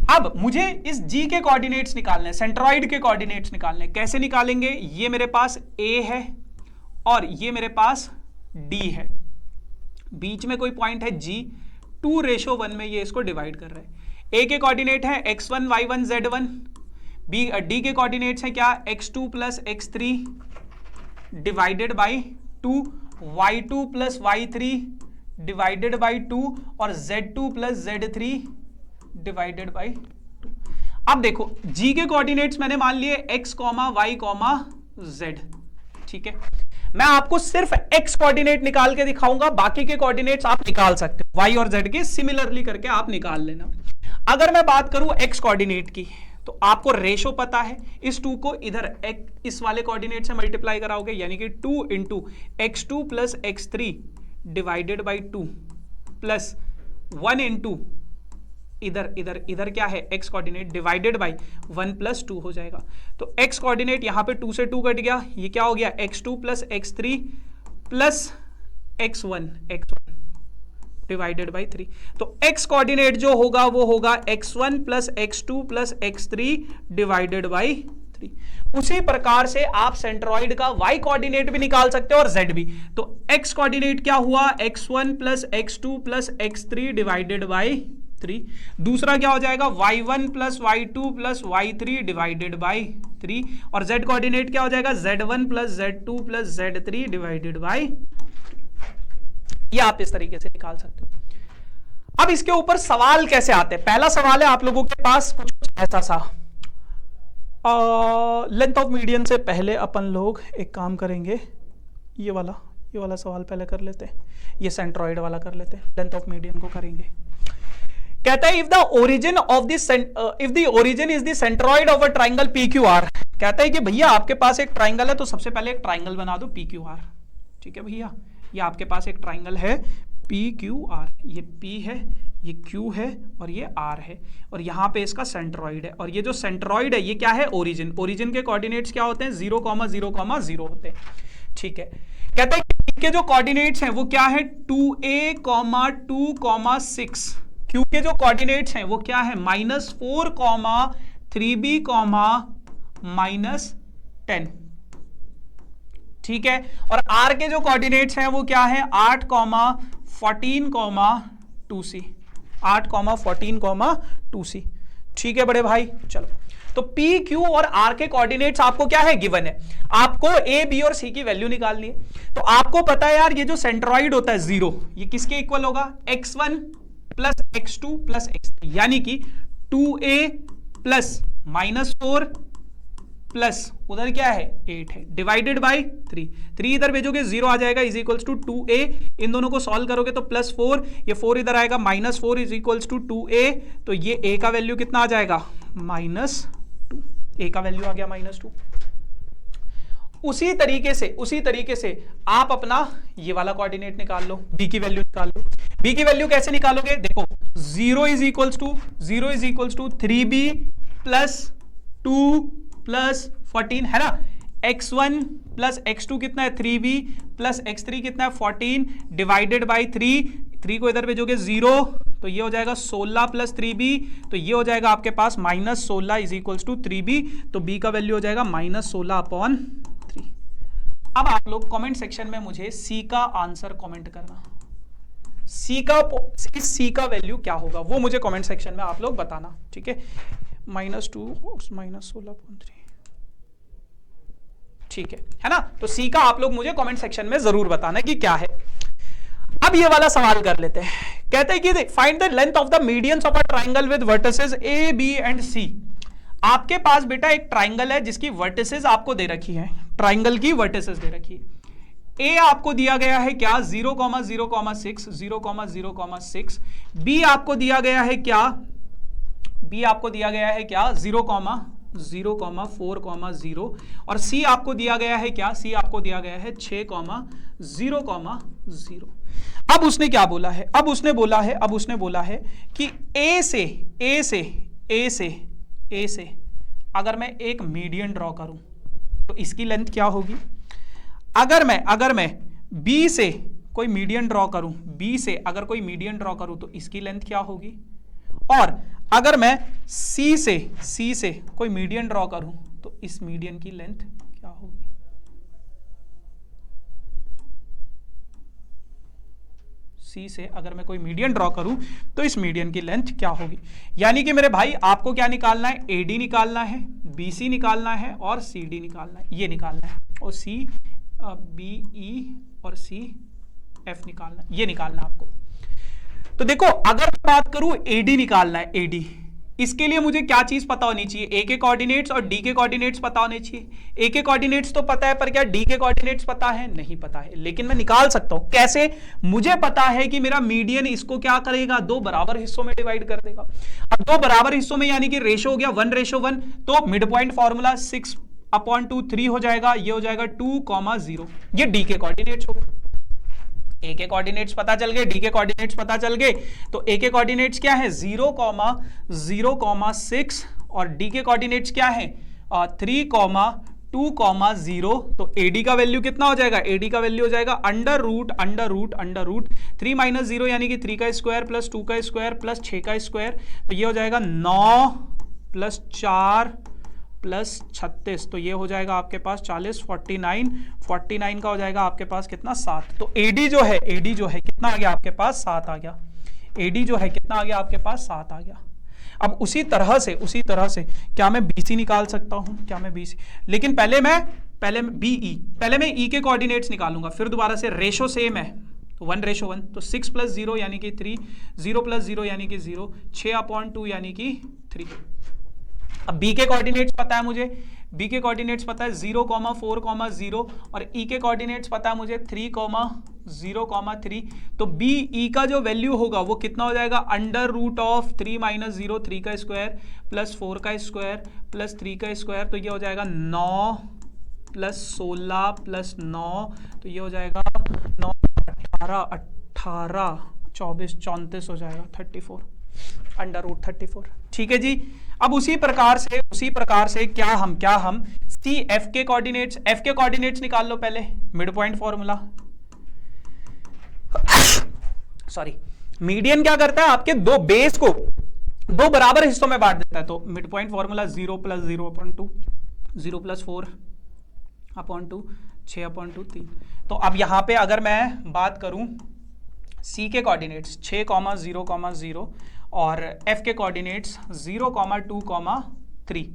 अब मुझे इस g के कोऑर्डिनेट्स निकालने, सेंट्रॉइड के कोऑर्डिनेट्स निकालने, कैसे निकालेंगे, ये मेरे पास a है और ये मेरे पास d है, बीच में कोई पॉइंट है g, 2:1 में ये इसको डिवाइड कर रहे हैं। a के कोऑर्डिनेट है x1, y1, z1, d के कोऑर्डिनेट्स हैं क्या, x2 + x3 divided by 2, y2 + y3 divided by 2, और z2 + z3 डिवाइडेड बाई 2। अब देखो g के कोऑर्डिनेट्स मैंने मान लिए x, y, z। ठीक है, मैं आपको सिर्फ x कोऑर्डिनेट निकाल के दिखाऊंगा, बाकी के कोऑर्डिनेट्स आप निकाल सकते हो, y और z के सिमिलरली करके आप निकाल लेना। अगर मैं बात करूं x कोऑर्डिनेट की, तो आपको रेशो पता है, इस 2 को इधर इस वाले कोऑर्डिनेट से मल्टीप्लाई कराओगे, यानी कि 2 × x2 + x3 divided by 2 plus 1 × इधर क्या है, x कोऑर्डिनेट डिवाइडेड बाई 1 + 2 हो जाएगा। तो x कोऑर्डिनेट यहां पे 2 से 2 कट गया, ये क्या हो गया, x2 + x3 plus x1 divided by 3। तो x कोऑर्डिनेट जो होगा वो होगा x1 + x2 + x3 divided by 3। उसी प्रकार से आप सेंट्रॉइड का y कोऑर्डिनेट भी निकाल सकते हो और z भी। तो x कोऑर्डिनेट क्या हुआ, x1 + x2 + x3 divided by 3। दूसरा क्या हो जाएगा, y1 + y2 + y3 divided by 3, और z कोऑर्डिनेट क्या हो जाएगा, z1 + z2 + z3 divided by. ये आप इस तरीके से निकाल सकते हो। अब इसके ऊपर सवाल कैसे आते हैं, पहला सवाल है आप लोगों के पास कुछ ऐसा सा, लेंथ ऑफ मीडियन से पहले अपन लोग एक काम करेंगे, ये वाला सवाल पहले कर लेते हैं, ये सेंट्रॉइड वाला कर लेते हैं, लेंथ ऑफ मीडियन को करेंगे। कहता है if the origin is the centroid of a triangle PQR। कहता है कि भैया आपके पास एक ट्राइंगल है, तो सबसे पहले एक ट्राइंगल बना दो PQR। ठीक है भैया, ये आपके पास एक ट्राइंगल है PQR, ये P है, ये Q है और ये R है, और यहाँ पे इसका सेंट्रॉइड है, और ये जो सेंट्रॉइड है ये क्या है, ओरिजिन। ओरिजिन के कोऑर्डिनेट्स क्या होते हैं, 0,0,0 होते हैं। ठीक है, कहते हैं कि के जो कोऑर्डिनेट्स हैं वो क्या है, 2a, 2,6। Q के जो कोऑर्डिनेट्स हैं वो क्या है, -4, 3b, -10। ठीक है, और R के जो कोऑर्डिनेट्स हैं वो क्या है, 8, 14, 2c। 8, 14, 2c। ठीक है बड़े भाई, चलो तो P, Q और R के कोऑर्डिनेट्स आपको क्या है, गिवन है। आपको A, B और C की वैल्यू निकालनी है। तो आपको पता है यार, ये जो सेंट्रॉइड होता है 0, ये किसके इक्वल होगा, x1 plus x2 plus x3, यानी कि 2a प्लस -4 प्लस उधर क्या है 8 है, डिवाइडेड बाई 3 इधर भेजोगे 0 आ जाएगा, इज इक्वल्स टू 2a। इन दोनों को सॉल्व करोगे तो +4, ये 4 इधर आएगा, -4 इज इक्वल्स टू 2a। तो ये a का वैल्यू कितना आ जाएगा, -2। a का वैल्यू आ गया -2। उसी तरीके से आप अपना ये वाला कोऑर्डिनेट निकाल लो, b की वैल्यू निकाल लो। b की वैल्यू कैसे निकालोगे, देखो 0 is equals to 3b plus 2 plus 14 है ना, x1 प्लस x2 कितना है, 3b प्लस x3 कितना है, 14 डिवाइडेड बाई 3 को इधर भेजोगे 0, तो ये हो जाएगा 16 प्लस 3b, तो ये हो जाएगा आपके पास -16 इज इक्वल्स टू 3b। तो b का वैल्यू हो जाएगा -16/3। अब आप लोग कमेंट सेक्शन में मुझे c का आंसर कमेंट करना, c का वैल्यू क्या होगा वो मुझे कमेंट सेक्शन में आप लोग बताना। ठीक है, -2 और -16/3। ठीक है ना, तो c का आप लोग मुझे कमेंट सेक्शन में जरूर बताना कि क्या है। अब ये वाला सवाल कर लेते हैं, कहते हैं कि find the length of the medians of a triangle with vertices a, b and c। आपके पास बेटा एक ट्राइंगल है जिसकी वर्टिसेस आपको दे रखी है, ट्राइंगल की वर्टिसेस दे रखी है। a आपको दिया गया है क्या, 0,0,6, 0,0,6। b आपको दिया गया है क्या, b आपको दिया गया है क्या, 0,0,4,0, और c आपको दिया गया है क्या, c आपको दिया गया है 6,0,0। अब उसने क्या बोला है, अब उसने बोला है कि a से अगर मैं एक मीडियन ड्रॉ करूं तो इसकी लेंथ क्या होगी। अगर मैं b से कोई मीडियन ड्रॉ करूं, b से अगर कोई मीडियन ड्रॉ करूं तो इसकी लेंथ क्या होगी। और अगर मैं C से कोई मीडियन ड्रॉ करूं तो इस मीडियन की लेंथ क्या होगी। C से अगर मैं कोई मीडियन ड्रॉ करूं तो इस मीडियन की लेंथ क्या होगी। यानी कि मेरे भाई आपको क्या निकालना है, AD निकालना है, BC निकालना है और CD निकालना है, ये निकालना है, और C BE और CF निकालना है, ये निकालना है आपको। तो देखो अगर बात करूं AD निकालना है, AD, इसके लिए मुझे क्या चीज पता होनी चाहिए, A के कोऑर्डिनेट्स और D के कोऑर्डिनेट्स पता होने चाहिए। A के कोऑर्डिनेट्स तो पता है, पर क्या D के कोऑर्डिनेट्स पता है, नहीं पता है, लेकिन मैं निकाल सकता हूं। कैसे, मुझे पता है कि मेरा मीडियन इसको क्या करेगा, 2 बराबर हिस्सों में डिवाइड कर देगा। अब 2 बराबर हिस्सों में यानी कि रेशो हो गया 1:1, तो मिड पॉइंट फॉर्मूला 6/2 3 हो जाएगा, ये हो जाएगा 2,0। ये D के कोऑर्डिनेट्स हो गए। A के कोऑर्डिनेट्स पता चल गए, D के कोऑर्डिनेट्स पता चल गए, तो A के कोऑर्डिनेट्स क्या है 0,0,6 और D के कोऑर्डिनेट्स क्या है 3,2,0। तो AD का वैल्यू कितना हो जाएगा, AD का वैल्यू हो जाएगा अंडर रूट 3 - 0 यानी कि 3 का स्क्वायर प्लस 2 का स्क्वायर प्लस 6 का स्क्वायर, तो ये हो जाएगा 9 प्लस 4 प्लस 36, तो ये हो जाएगा आपके पास 40, 49 का हो जाएगा आपके पास कितना 7। तो AD जो है कितना आ गया आपके पास 7 आ गया। AD जो है कितना आ गया आपके पास 7 आ गया। अब उसी तरह से क्या मैं BC निकाल सकता हूं, क्या मैं BC, लेकिन पहले मैं BE, पहले मैं E के कोऑर्डिनेट्स निकालूंगा, फिर दोबारा से रेशो सेम है तो 1:1, तो 6 + 0 यानी कि 3, 0 + 0 यानी कि 0, 6/2 यानी कि 3। अब B के कोऑर्डिनेट्स पता है मुझे, B के कोऑर्डिनेट्स पता है 0,4,0 और E के कोऑर्डिनेट्स पता है मुझे 3,0,3। तो BE का जो वैल्यू होगा वो कितना हो जाएगा अंडर रूट ऑफ 3 - 0, 3 का स्क्वायर प्लस 4 का स्क्वायर प्लस 3 का स्क्वायर, तो ये हो जाएगा 9 प्लस 16 प्लस 9, तो ये हो जाएगा 9 18 24 34 हो जाएगा 34 अंडर रूट 34। ठीक है जी। अब उसी प्रकार से क्या हम सी एफ के कोऑर्डिनेट्स निकाल लो पहले, mid point formula. Sorry, median क्या करता है, आपके दो बेस को दो बराबर हिस्सों में बांट देता है। तो मिड पॉइंट फॉर्मूला 0 + 0/2, 0 + 4/2, 6/2, 3। तो अब यहां पे अगर मैं बात करूं सी के कोऑर्डिनेट्स 6, 0, 0 और एफ के कोऑर्डिनेट्स 0, 2, 3,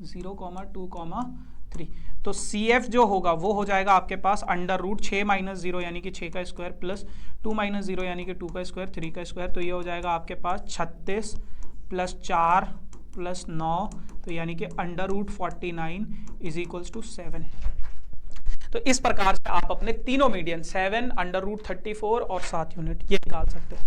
0, 2, 3। तो सी एफ जो होगा वो हो जाएगा आपके पास अंडर रूट 6 - 0 यानी कि 6 का स्क्वायर प्लस 2 - 0 यानी कि 2 का स्क्वायर, 3 का स्क्वायर। तो ये हो जाएगा आपके पास 36 + 4 + 9, तो यानी कि अंडर रूट 49 = 7। तो इस प्रकार से आप अपने तीनों मीडियन 7, अंडर रूट 34 और 7 यूनिट ये निकाल सकते हो।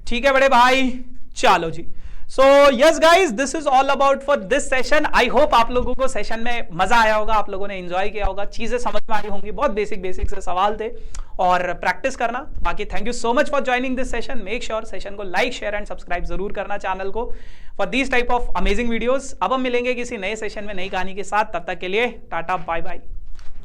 ठीक है बड़े भाई, चलो जी। So yes guys, this is all about for this session. I hope आप लोगों को सेशन में मजा आया होगा, आप लोगों ने एंजॉय किया होगा, चीजें समझ में आई होंगी। बहुत बेसिक से सवाल थे और प्रैक्टिस करना। बाकी thank you so much for joining this session. Make sure session को लाइक, शेयर एंड सब्सक्राइब जरूर करना चैनल को for this type of amazing videos. अब हम मिलेंगे किसी नए सेशन में नई कहानी के साथ, तब तक के लिए टाटा बाय बाय।